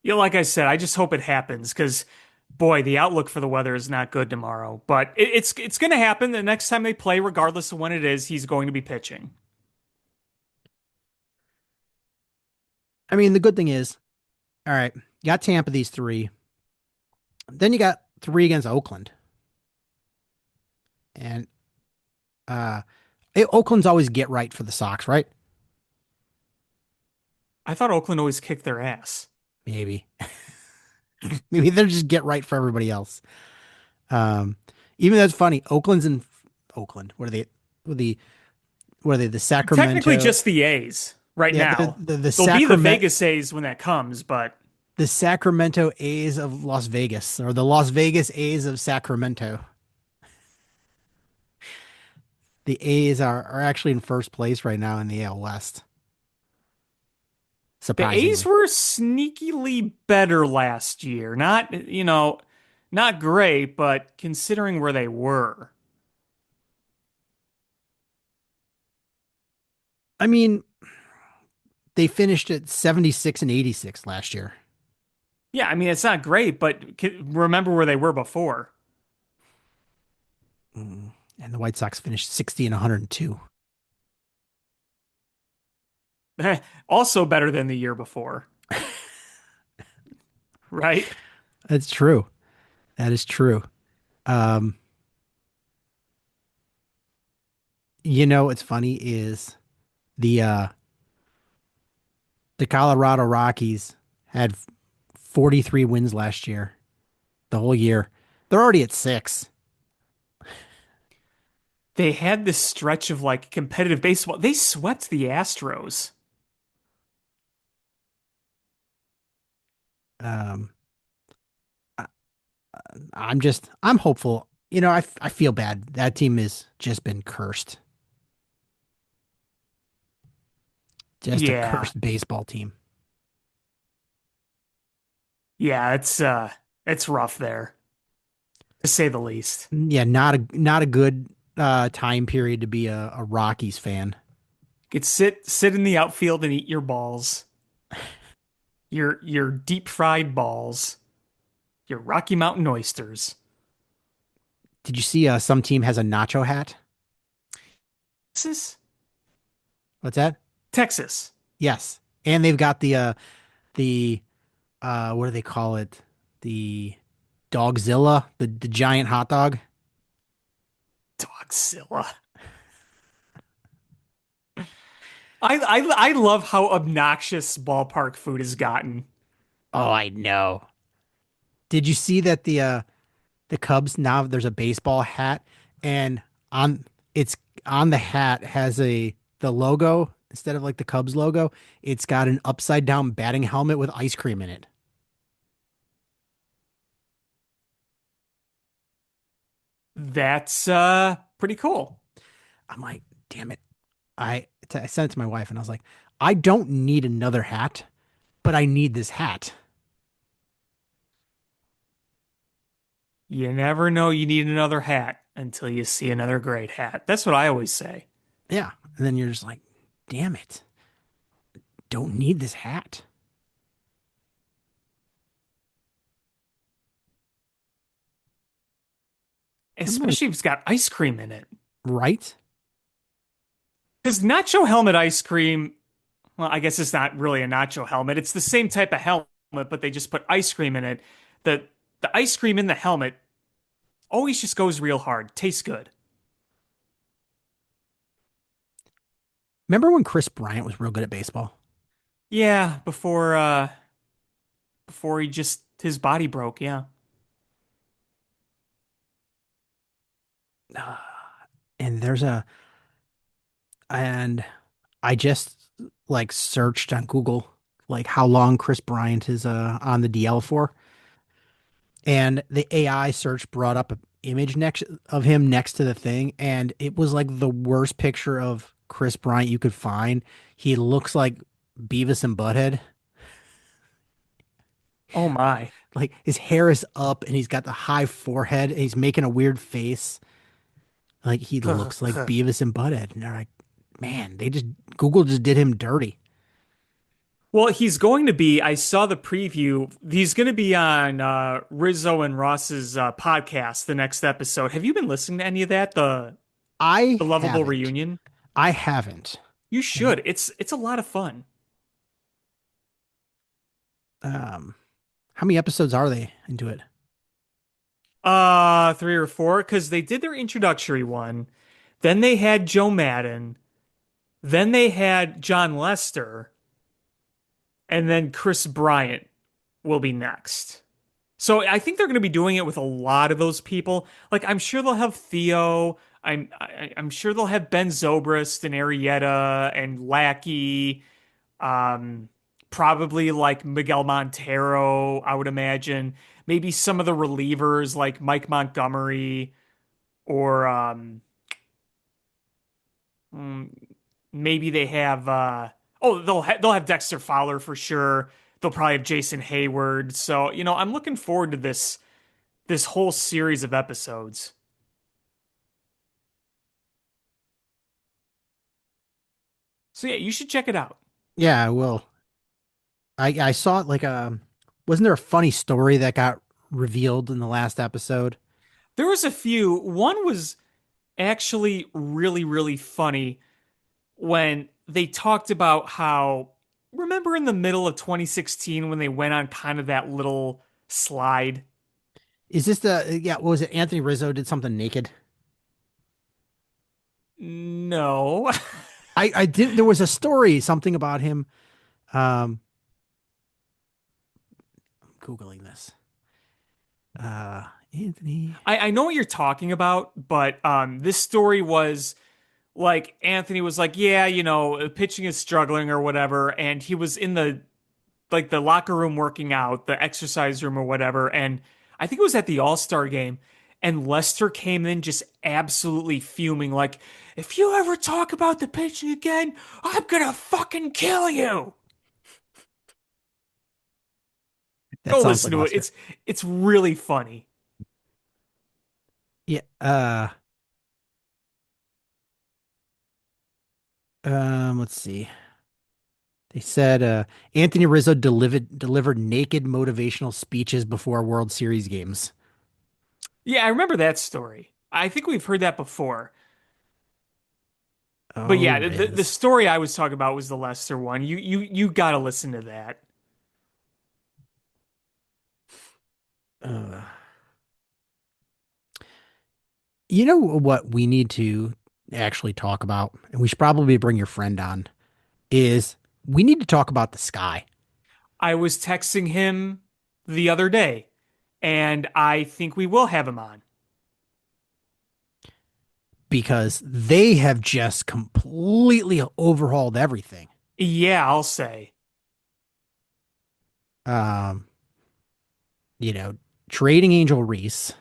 Yeah, like I said, I just hope it happens because, boy, the outlook for the weather is not good tomorrow. But it's going to happen the next time they play, regardless of when it is. He's going to be pitching. I mean, the good thing is, all right, you got Tampa these three. Then you got three against Oakland. And uh Oakland's always get right for the Sox, right? I thought Oakland always kicked their ass. Maybe. Maybe they're just get right for everybody else. Um Even though it's funny, Oakland's in Oakland. What are they? What are the what are they? The Technically, Sacramento. just the A's right Yeah, now. the They'll be the Sacramento Vegas A's when that comes, but the Sacramento A's of Las Vegas, or the Las Vegas A's of Sacramento. The A's are actually in first place right now in the AL West, the A's surprisingly. were sneakily better last year. Not great, but considering where they were. I mean, they finished at 76 and 86 last year. Yeah, I mean, it's not great, but remember where they were before. Mm. And the White Sox finished 60 and 102. Also better than the year before, right? That's true. That is true. Um, what's funny is the uh the Colorado Rockies had 43 wins last year, the whole year. They're already at 6. They had this stretch of like competitive baseball. They swept the Astros. Um, I, I'm hopeful. I feel bad. That team has just been cursed. Just a Yeah. cursed baseball team. Yeah, it's rough there, to say the least. Yeah, not a good time period to be a Rockies fan. You could sit in the outfield and eat your balls. Your deep fried balls. Your Rocky Mountain oysters. Did you see some team has a nacho hat? Texas? What's that? Texas. Yes. And they've got the what do they call it? The Dogzilla, the giant hot dog. Dogzilla. I love how obnoxious ballpark food has gotten. Oh, I know. Did you see that the Cubs now there's a baseball hat and on it's on the hat has the logo instead of like the Cubs logo, it's got an upside down batting helmet with ice cream in it. That's pretty cool. I'm like, damn it. I sent it to my wife and I was like, I don't need another hat, but I need this hat. You never know you need another hat until you see another great hat. That's what I always say. Yeah. And then you're just like, damn it. Don't need this hat. I'm gonna especially if it's got ice cream in it. right. Because nacho helmet ice cream, well, I guess it's not really a nacho helmet. It's the same type of helmet, but they just put ice cream in it. The the ice cream in the helmet always just goes real hard. Tastes good. Remember when Chris Bryant was real good at baseball? Yeah, before he just his body broke, yeah. And there's a and I just like searched on Google like how long Chris Bryant is on the DL for, and the AI search brought up an image next of him next to the thing, and it was like the worst picture of Chris Bryant you could find. He looks like Beavis and Butthead. Oh my. Like his hair is up and he's got the high forehead and he's making a weird face. Like he looks like Beavis and Butthead. And they're like, man, Google just did him dirty. Well, he's going to be, I saw the preview. He's going to be on Rizzo and Ross's podcast the next episode. Have you been listening to any of that? I The Lovable haven't. Reunion? I haven't. You should. It's a lot of fun. Um, how many episodes are they into it? Three or four, because they did their introductory one. Then they had Joe Madden. Then they had John Lester. And then Chris Bryant will be next. So I think they're going to be doing it with a lot of those people. Like I'm sure they'll have Theo. I'm sure they'll have Ben Zobrist and Arrieta and Lackey. Um, Probably like Miguel Montero, I would imagine. Maybe some of the relievers like Mike Montgomery or mm, maybe they have they'll have Dexter Fowler for sure. They'll probably have Jason Hayward. So, I'm looking forward to this whole series of episodes. So yeah, you should check it out. Yeah, I will. I saw it like wasn't there a funny story that got revealed in the last episode? There was a few. One was actually really, really funny when they talked about how, remember in the middle of 2016 when they went on kind of that little slide? Is this yeah, what was it? Anthony Rizzo did something naked. No. I did there was a story, something about him. Um Googling this. Uh Anthony. I know what you're talking about, but this story was like Anthony was like, yeah, pitching is struggling or whatever, and he was in the locker room working out, the exercise room or whatever, and I think it was at the All-Star game, and Lester came in just absolutely fuming, like, if you ever talk about the pitching again, I'm gonna fucking kill you. That Go sounds listen like to it. Lester. It's really funny. Yeah. Let's see. They said Anthony Rizzo delivered naked motivational speeches before World Series games. Yeah, I remember that story. I think we've heard that before. But Oh, yeah, the Riz. story I was talking about was the Lester one. You got to listen to that. Uh, you know what we need to actually talk about, and we should probably bring your friend on, is we need to talk about the sky I was texting him the other day, and I think we will have him on. because they have just completely overhauled everything. Yeah, I'll say. Um, you know, trading Angel Reese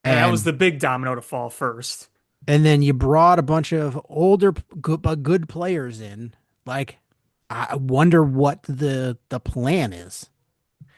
That was and the big domino to fall first. then you brought a bunch of older good, but good players in. Like, I wonder what the plan is.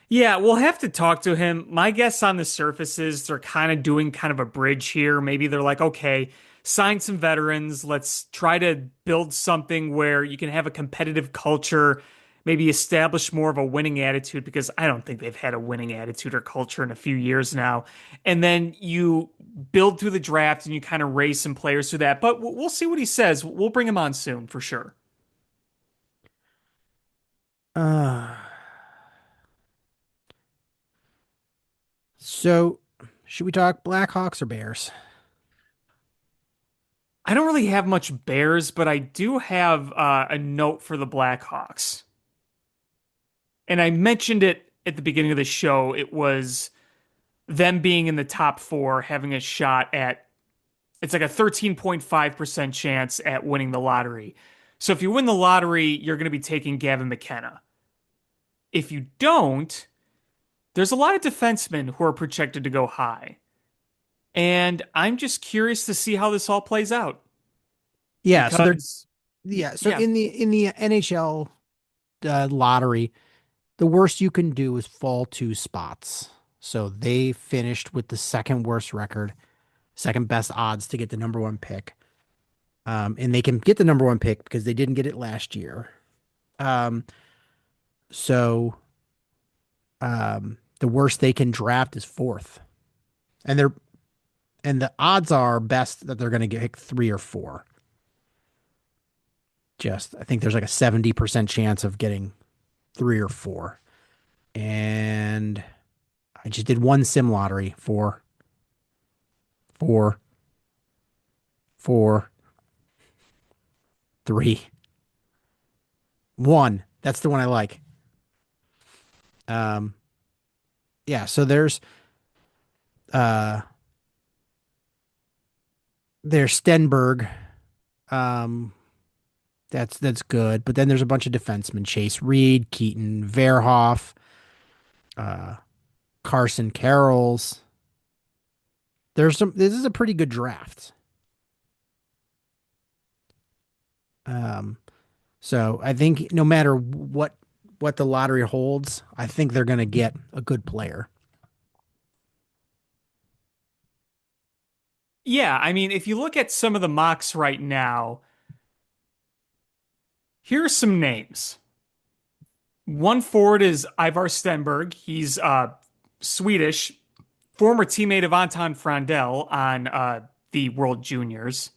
Yeah, we'll have to talk to him. My guess on the surface is they're kind of doing kind of a bridge here. Maybe they're like, okay, sign some veterans. Let's try to build something where you can have a competitive culture maybe establish more of a winning attitude because I don't think they've had a winning attitude or culture in a few years now. And then you build through the draft and you kind of raise some players through that. But we'll see what he says. We'll bring him on soon for sure. Uh, so should we talk Blackhawks or Bears? I don't really have much Bears, but I do have a note for the Blackhawks. And I mentioned it at the beginning of the show. It was them being in the top four, having a shot at it's like a 13.5% chance at winning the lottery. So if you win the lottery, you're going to be taking Gavin McKenna. If you don't, there's a lot of defensemen who are projected to go high. And I'm just curious to see how this all plays out Yeah, so they're because, yeah, so yeah, in the NHL lottery, the worst you can do is fall 2 spots. So they finished with the second worst record, second best odds to get the number one pick. And they can get the number one pick because they didn't get it last year. Um, so the worst they can draft is fourth, and the odds are best that they're going to get 3 or 4. Just I think there's like a 70% chance of getting 3 or 4. And I just did one sim lottery for 4, 4, 3, 1. That's the one I like. Um, yeah. So uh there's Stenberg. Um, that's good. But then there's a bunch of defensemen: Chase Reed, Keaton Verhoff, uh, Carson Carrolls. There's some. This is a pretty good draft. Um, so I think no matter what the lottery holds, I think they're going to get a good player. yeah. I mean, if you look at some of the mocks right now, here are some names. One forward is Ivar Stenberg. He's Swedish, former teammate of Anton Frandell on the World Juniors.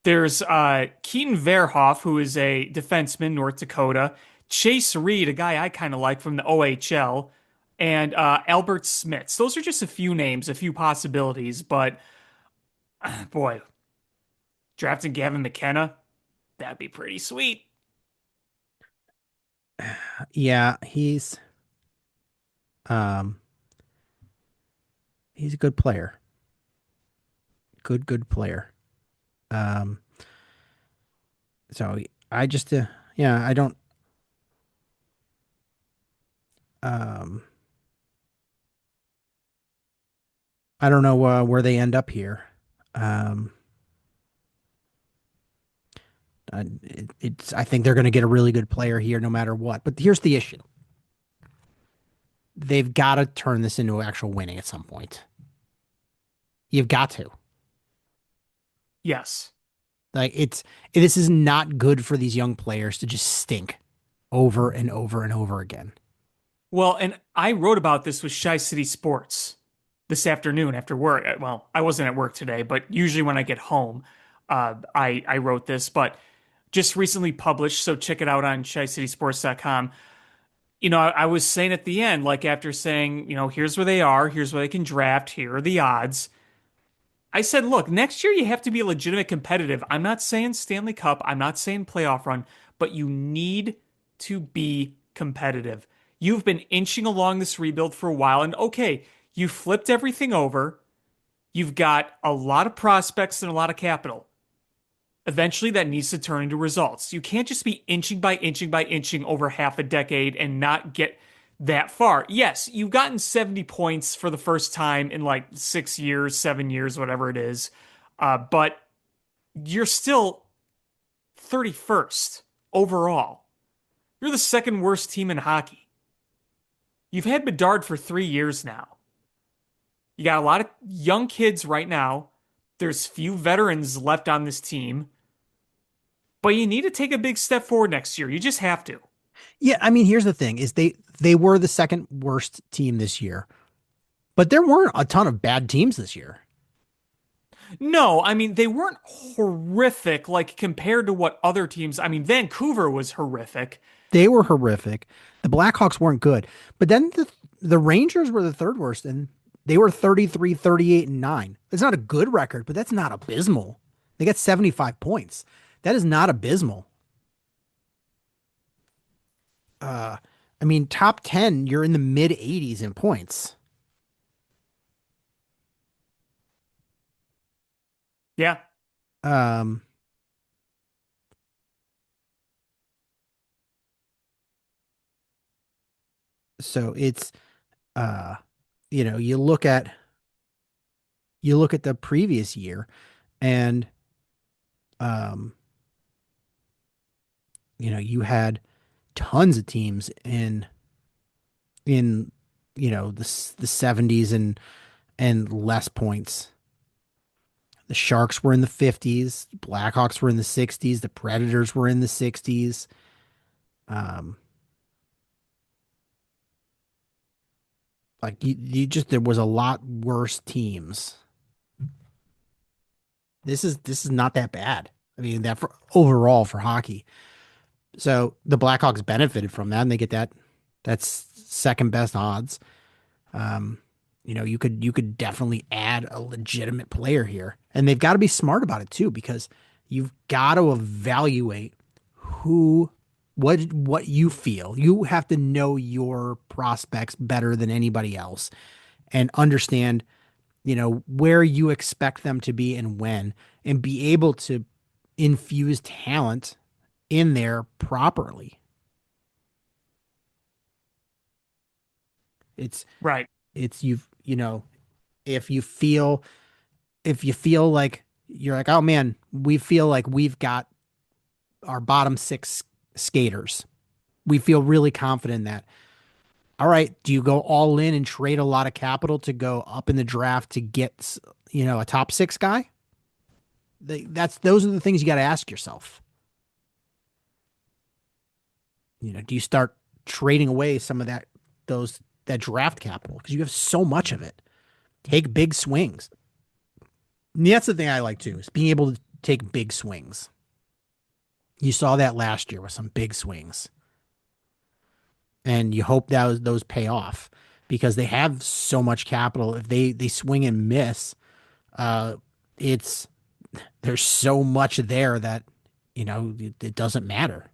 There's Keaton Verhoff, who is a defenseman, North Dakota. Chase Reed, a guy I kind of like from the OHL, and Albert Smits. Those are just a few names, a few possibilities, but boy, drafting Gavin McKenna, that'd be pretty sweet. Yeah, um he's a good player. Good player. Um, so I just yeah, um I don't know where they end up here. Um, I think they're going to get a really good player here no matter what. But here's the issue. They've got to turn this into actual winning at some point. You've got to. Yes. Like this is not good for these young players to just stink over and over and over again. Well, and I wrote about this with Shy-City Sports this afternoon after work. Well, I wasn't at work today, but usually when I get home, I wrote this, but just recently published, so check it out on shycitysports.com. I was saying at the end, like after saying, here's where they are, here's where they can draft, here are the odds. I said, look, next year you have to be legitimate competitive. I'm not saying Stanley Cup, I'm not saying playoff run, but you need to be competitive. You've been inching along this rebuild for a while, and okay, you flipped everything over. You've got a lot of prospects and a lot of capital. Eventually, that needs to turn into results. You can't just be inching by inching by inching over half a decade and not get that far. Yes, you've gotten 70 points for the first time in like 6 years, 7 years, whatever it is. But you're still 31st overall. You're the second worst team in hockey. You've had Bedard for 3 years now. You got a lot of young kids right now. There's few veterans left on this team. But you need to take a big step forward next year. You just have to. Yeah, I mean, here's the thing: is they were the second worst team this year, but there weren't a ton of bad teams this year. No, I mean, they weren't horrific like compared to what other teams. I mean, Vancouver was horrific. They were horrific. The Blackhawks weren't good, but then the Rangers were the third worst, and they were 33, 38, and 9. It's not a good record, but that's not abysmal. They got 75 points. That is not abysmal. Uh, I mean, top 10, you're in the mid 80s in points. Yeah. Um, so it's uh, you look at the previous year, and um, you had tons of teams in the 70s and less points. The Sharks were in the 50s, Blackhawks were in the 60s, the Predators were in the 60s. Um, like you just there was a lot worse teams. This is not that bad. I mean, that for overall for hockey. So the Blackhawks benefited from that, and they get that's second best odds. Um, you could definitely add a legitimate player here, and they've got to be smart about it too, because you've got to evaluate who, what you feel. You have to know your prospects better than anybody else, and understand, where you expect them to be and when, and be able to infuse talent in there properly. It's Right. it's if you feel like you're like, oh man, we feel like we've got our bottom six skaters. We feel really confident in that. All right, do you go all in and trade a lot of capital to go up in the draft to get, a top six guy? Those are the things you got to ask yourself. Do you start trading away some of that draft capital because you have so much of it? Take big swings. And that's the thing I like too, is being able to take big swings. You saw that last year with some big swings, and you hope that those pay off because they have so much capital. If they swing and miss, uh, it's there's so much there that it doesn't matter.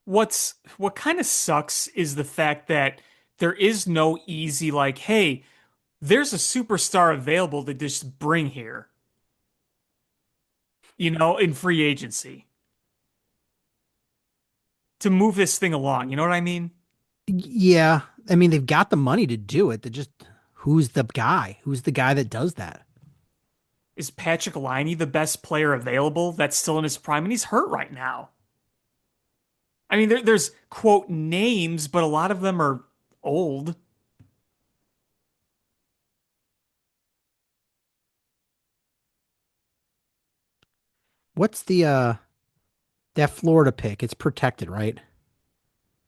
What kind of sucks is the fact that there is no easy like, hey, there's a superstar available to just bring here, in free agency to move this thing along. You know what I mean? Yeah, I mean they've got the money to do it. They just who's the guy? Who's the guy that does that? Is Patrick Laine the best player available that's still in his prime? And he's hurt right now. I mean, there's quote names, but a lot of them are old. What's the that Florida pick? It's protected, right?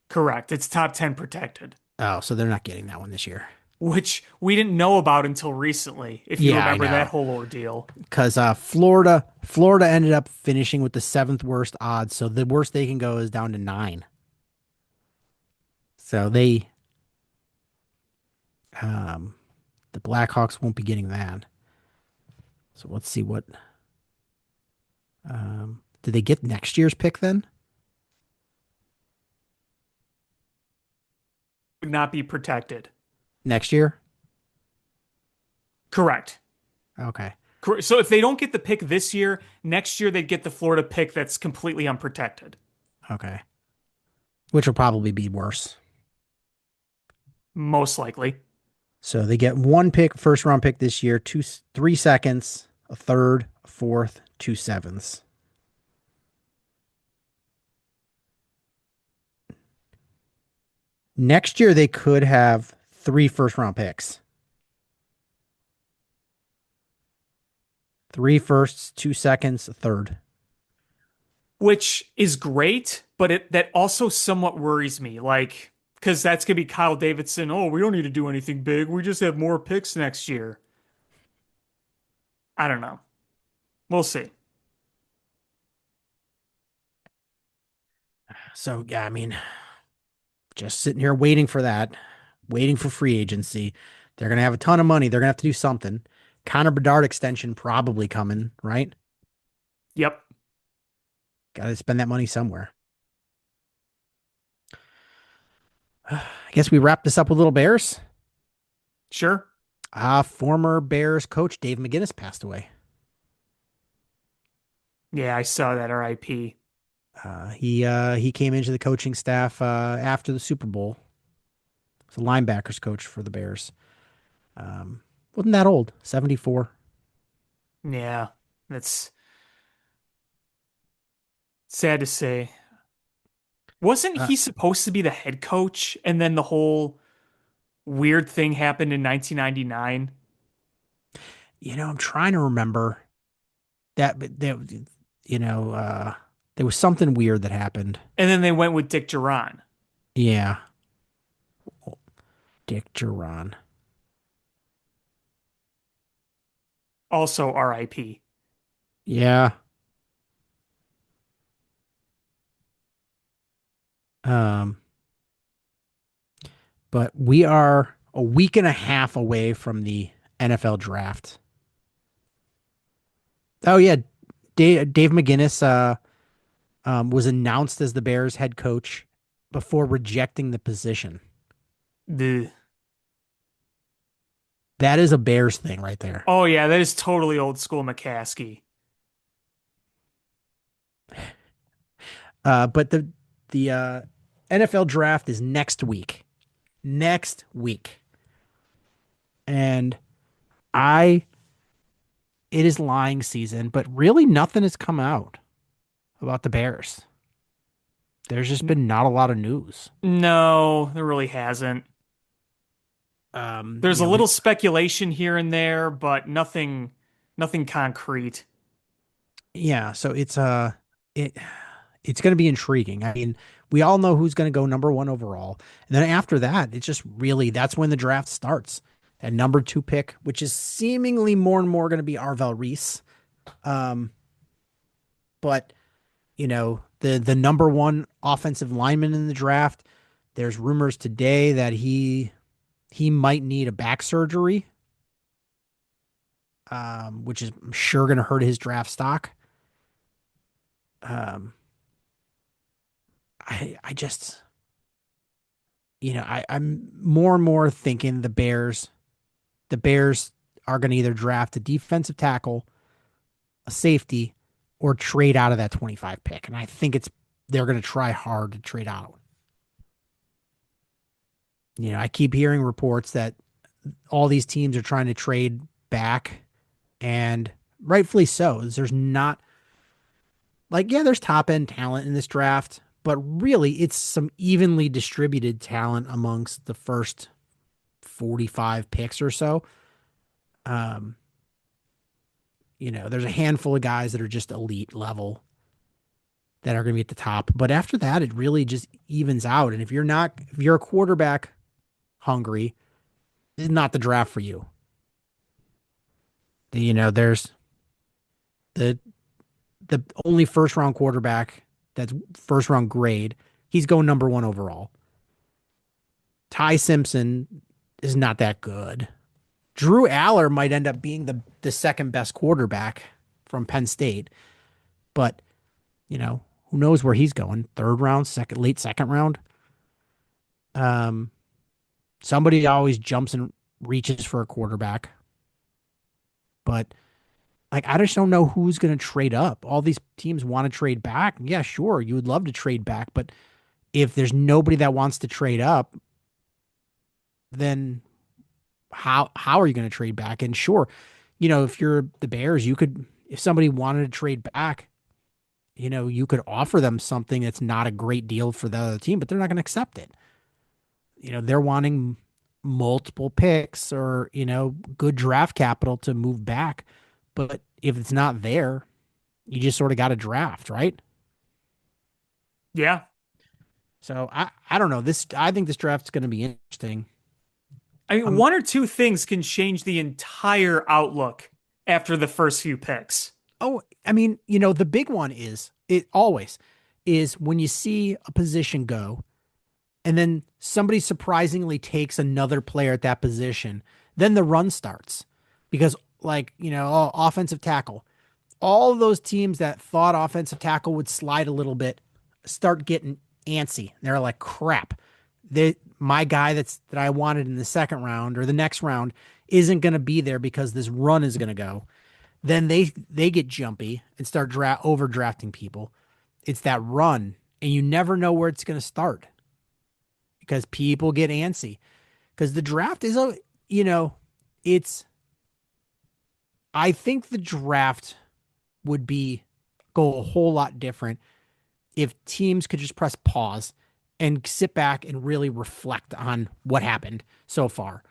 Correct. It's top 10 protected, Oh, so they're not getting that one this year. which we didn't know about until recently, if you Yeah, I remember that know. whole ordeal. Because Florida ended up finishing with the seventh worst odds, so the worst they can go is down to 9. So um, the Blackhawks won't be getting that. So let's see what did they get next year's pick then? Would not be protected. Next year? Correct. Okay, So if they don't get the pick this year, next year they'd get the Florida pick that's completely unprotected. okay, which will probably be worse. Most likely. So they get one pick, first round pick this year, 3 seconds, a third, a fourth, 2 sevenths. Next year they could have 3 first round picks. Three firsts, 2 seconds, a third. which is great, but that also somewhat worries me. Like, because that's gonna be Kyle Davidson. Oh, we don't need to do anything big. We just have more picks next year. I don't know. We'll see. So yeah, I mean, just sitting here waiting for that, waiting for free agency. They're gonna have a ton of money. They're gonna have to do something. Connor Bedard extension probably coming, right? Yep. Got to spend that money somewhere. I guess we wrap this up with little Bears. Sure. Former Bears coach Dave McGinnis passed away. Yeah, I saw that RIP. He came into the coaching staff after the Super Bowl. He's a linebackers coach for the Bears. Wasn't that old, 74. Yeah, that's sad to say. Wasn't Uh, he supposed to be the head coach and then the whole weird thing happened in 1999? I'm trying to remember that you know, uh, there was something weird that happened. And then they went with Dick Duran, Yeah, Dick Duran. also RIP. Yeah. Um, but we are a week and a half away from the NFL draft. Oh yeah, Dave McGinnis was announced as the Bears head coach before rejecting the position. The That is a Bears thing right there. Oh yeah, that is totally old school McCaskey. But the NFL draft is next week. Next week. And I it is lying season, but really nothing has come out about the Bears. There's just been not a lot of news. No, there really hasn't. There's a We little speculation here and there, but nothing concrete. yeah, so it it's going to be intriguing. I mean, we all know who's going to go number 1 overall. And then after that, it's just really that's when the draft starts. At number 2 pick, which is seemingly more and more going to be Arvel Reese. But the number 1 offensive lineman in the draft, there's rumors today that he might need a back surgery, which is I'm sure going to hurt his draft stock. Um, I just, I'm more and more thinking the Bears are going to either draft a defensive tackle, a safety, or trade out of that 25 pick. And I think they're going to try hard to trade out. I keep hearing reports that all these teams are trying to trade back, and rightfully so. There's not there's top end talent in this draft, but really it's some evenly distributed talent amongst the first 45 picks or so. Um, there's a handful of guys that are just elite level that are going to be at the top, but after that, it really just evens out. And if you're a quarterback hungry, this is not the draft for you. There's the only first round quarterback that's first round grade. He's going number 1 overall. Ty Simpson is not that good. Drew Aller might end up being the second best quarterback from Penn State, but who knows where he's going? Third round, late second round. Somebody always jumps and reaches for a quarterback, but I just don't know who's going to trade up. All these teams want to trade back. Yeah, sure, you would love to trade back, but if there's nobody that wants to trade up, then how are you going to trade back? And sure, if you're the Bears, if somebody wanted to trade back, you could offer them something that's not a great deal for the other team, but they're not going to accept it. They're wanting multiple picks or, good draft capital to move back. But if it's not there, you just sort of got to draft, right? Yeah. So I don't know. I think this draft's going to be interesting. I mean, Um, one or two things can change the entire outlook after the first few picks. oh, I mean, the big one is it always is when you see a position go and then somebody surprisingly takes another player at that position, then the run starts because like, oh, offensive tackle, all of those teams that thought offensive tackle would slide a little bit start getting antsy. They're like, crap. My guy that I wanted in the second round or the next round isn't going to be there because this run is going to go. Then they get jumpy and start overdrafting people. It's that run, and you never know where it's going to start because people get antsy. Because the draft is you know, it's. I think the draft would be go a whole lot different if teams could just press pause and sit back and really reflect on what happened so far.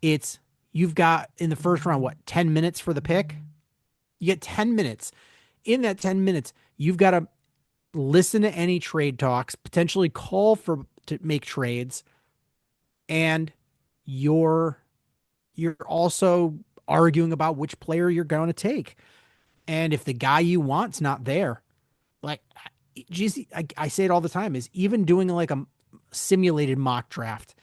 It's you've got in the first round, what, 10 minutes for the pick? You get 10 minutes. In that 10 minutes, you've got to listen to any trade talks, potentially call to make trades, and you're you're also arguing about which player you're going to take. And if the guy you want's not there, like, geez, I say it all the time, is even doing like a simulated mock draft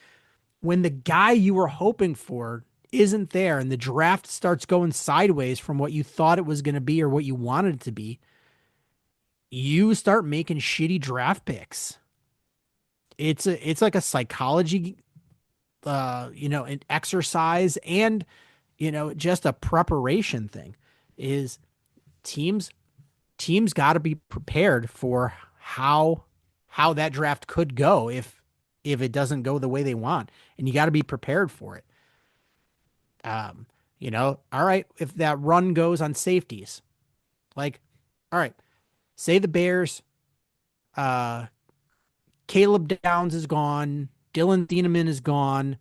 when the guy you were hoping for isn't there and the draft starts going sideways from what you thought it was going to be or what you wanted it to be, you start making shitty draft picks. It's like a psychology an exercise and just a preparation thing is teams teams got to be prepared for how that draft could go if it doesn't go the way they want, and you got to be prepared for it. All right, if that run goes on safeties, like, all right, say the Bears, uh, Caleb Downs is gone, Dylan Thieneman is gone,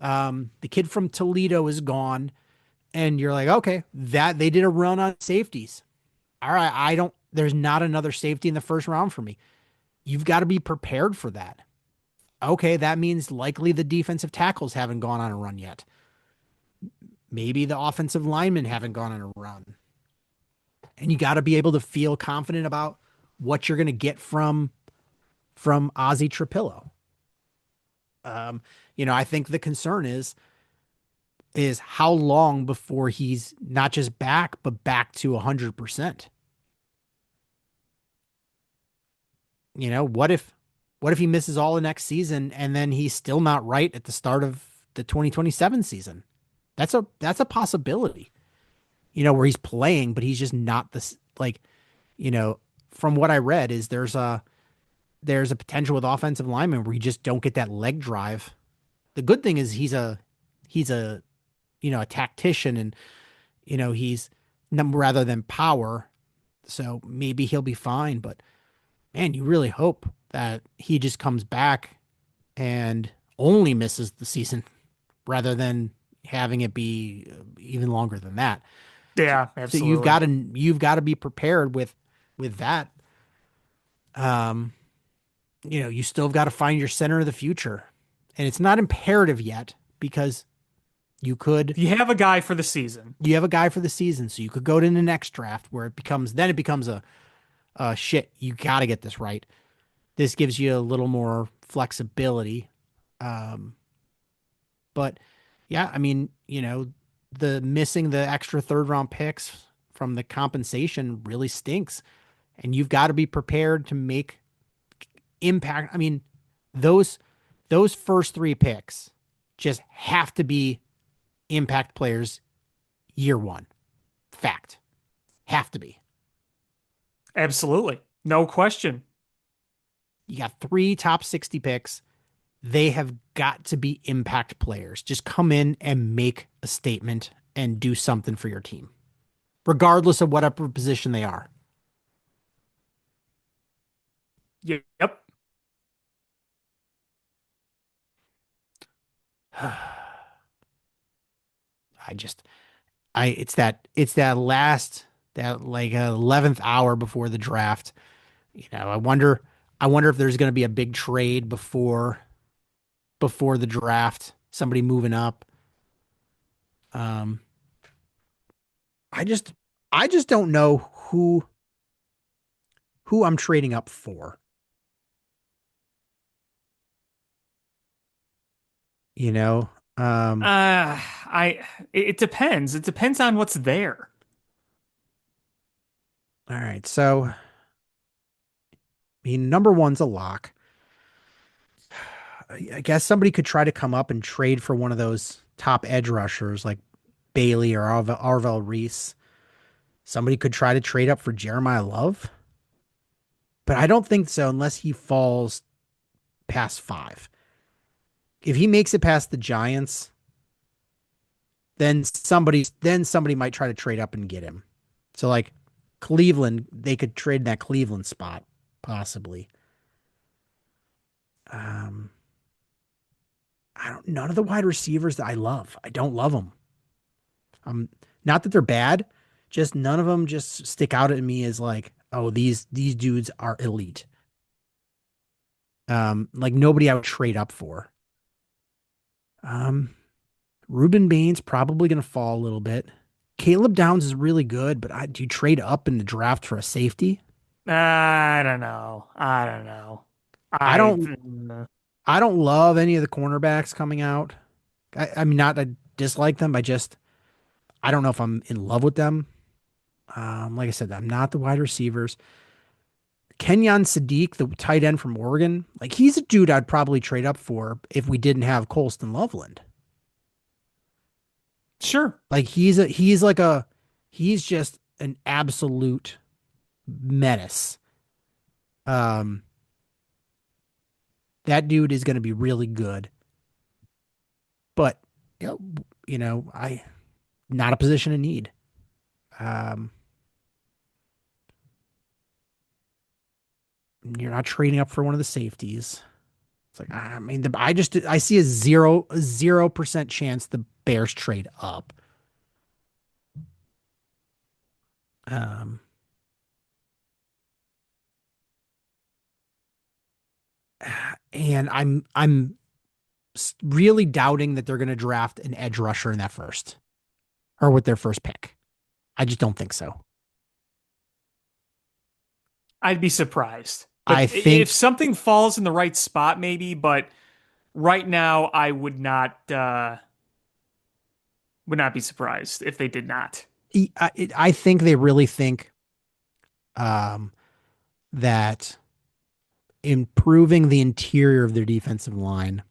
the kid from Toledo is gone, and you're like, okay, that they did a run on safeties. All right, there's not another safety in the first round for me. You've got to be prepared for that. Okay, that means likely the defensive tackles haven't gone on a run yet. Maybe the offensive linemen haven't gone on a run. And you got to be able to feel confident about what you're going to get from Ozzy Trapillo. I think the concern is how long before he's not just back, but back to 100%. What if he misses all the next season and then he's still not right at the start of the 2027 season? That's a possibility. Where he's playing, but he's just not this like, you know, from what I read is there's a potential with offensive linemen where you just don't get that leg drive. The good thing is he's a a tactician and he's rather than power. So maybe he'll be fine, but man, you really hope that he just comes back and only misses the season rather than having it be even longer than that. Yeah, So you've got absolutely. to you've got to be prepared with that. Um, you still have got to find your center of the future. And it's not imperative yet because you could You have a guy for the season. you have a guy for the season, so you could go to the next draft where it becomes a shit, you got to get this right. This gives you a little more flexibility. Um, but yeah, I mean, the missing the extra third round picks from the compensation really stinks. And you've got to be prepared to make impact. I mean, those those first three picks just have to be impact players year one. Fact. Have to be. Absolutely. No question. You got three top 60 picks. They have got to be impact players. Just come in and make a statement and do something for your team, regardless of whatever position they are. Yep. I just it's that last that like 11th hour before the draft. I wonder if there's going to be a big trade before the draft, somebody moving up. Um, I just I just don't know who I'm trading up for. You know, um, It depends. It depends on what's there. all right. So, number one's a lock. I guess somebody could try to come up and trade for one of those top edge rushers like Bailey or Arvel Reese. Somebody could try to trade up for Jeremiah Love, but I don't think so unless he falls past 5. If he makes it past the Giants, then somebody might try to trade up and get him. So like Cleveland, they could trade in that Cleveland spot possibly. Um, I don't. None of the wide receivers that I love. I don't love them. Not that they're bad, just none of them just stick out at me as like, oh, these dudes are elite. Like nobody I would trade up for. Um, Ruben Bain's probably going to fall a little bit. Caleb Downs is really good, but do you trade up in the draft for a safety? I don't know. I don't know. I I don't. I don't love any of the cornerbacks coming out. I mean, not I dislike them. I don't know if I'm in love with them. Like I said, I'm not the wide receivers. Kenyon Sadiq, the tight end from Oregon, like he's a dude I'd probably trade up for if we didn't have Colston Loveland. Sure. Like he's just an absolute menace. Um, that dude is going to be really good, but I not a position of need. Um, you're not trading up for one of the safeties. It's like I mean, I see a 0% chance the Bears trade up. Um, and I'm really doubting that they're going to draft an edge rusher in that first or with their first pick. I just don't think so. I'd be surprised. But I if think something falls in the right spot, maybe. But right now, I would not be surprised if they did not. I think they really think um, that improving the interior of their defensive line,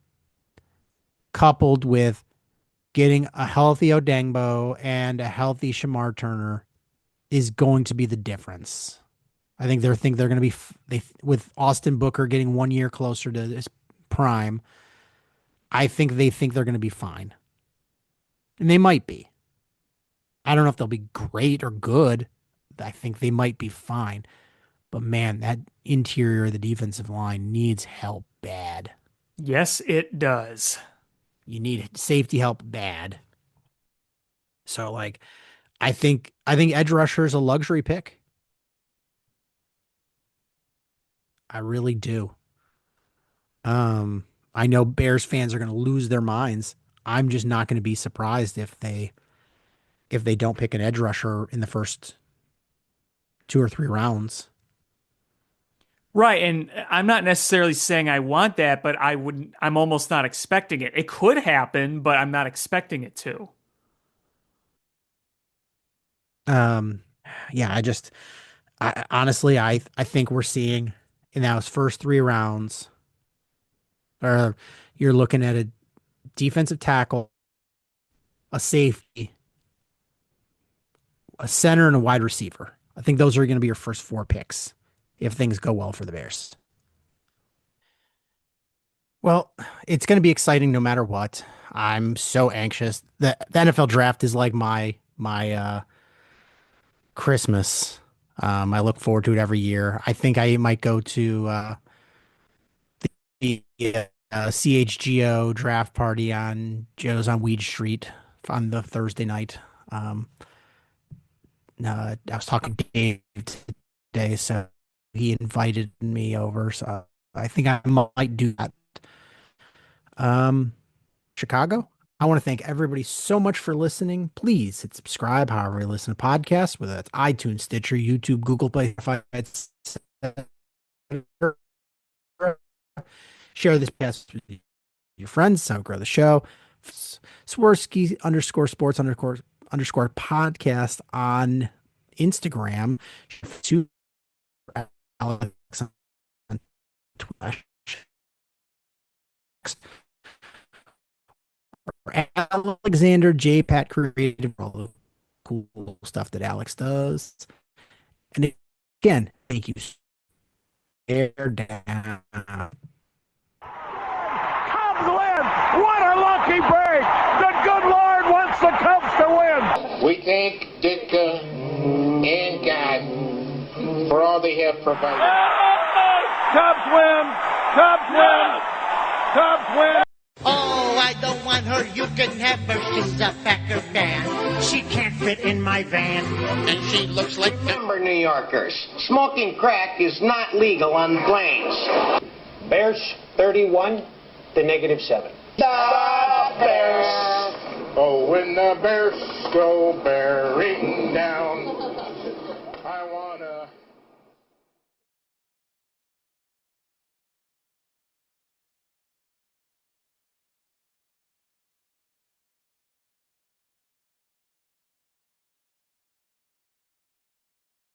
coupled with getting a healthy Odengbo and a healthy Shamar Turner, is going to be the difference. I think they're going to be they with Austin Booker getting 1 year closer to his prime. I think they're going to be fine, and they might be. I don't know if they'll be great or good. I think they might be fine. But man, that interior of the defensive line needs help bad. Yes, it does. You need safety help bad. So like I think edge rusher is a luxury pick. I really do. Um I know Bears fans are going to lose their minds. I'm just not going to be surprised if they don't pick an edge rusher in the first 2 or 3 rounds. Right, and I'm not necessarily saying I want that, but I'm almost not expecting it. It could happen, but I'm not expecting it to. Um yeah, honestly I think we're seeing in those first 3 rounds or you're looking at a defensive tackle, a safety, a center, and a wide receiver. I think those are going to be your first 4 picks if things go well for the Bears. Well, it's going to be exciting no matter what. I'm so anxious. The NFL draft is like my Christmas. I look forward to it every year. I think I might go to the CHGO draft party on Joe's on Weed Street on the Thursday night. I was talking to Dave today, so he invited me over. So I think I might do that. Chicago, I want to thank everybody so much for listening. Please hit subscribe however you listen to podcasts, whether that's iTunes, Stitcher, YouTube, Google Play, etc. Share this podcast with your friends. So grow the show. Swerski _sports podcast on Instagram. To Alex on Twitter. Alexander J. Pat Creative, all the cool stuff that Alex does. And again, thank you. Air down. Cubs win! What a lucky break! The good Lord wants the Cubs to win! We thank Ditka and God for all they have provided. Cubs win! Cubs win! Cubs win! Oh, I don't want her. You can have her. She's a Packer fan. She can't fit in my van. And she looks like number New Yorkers. Smoking crack is not legal on planes. Bears 31 to -7. The Bears. Oh, when the Bears go bearing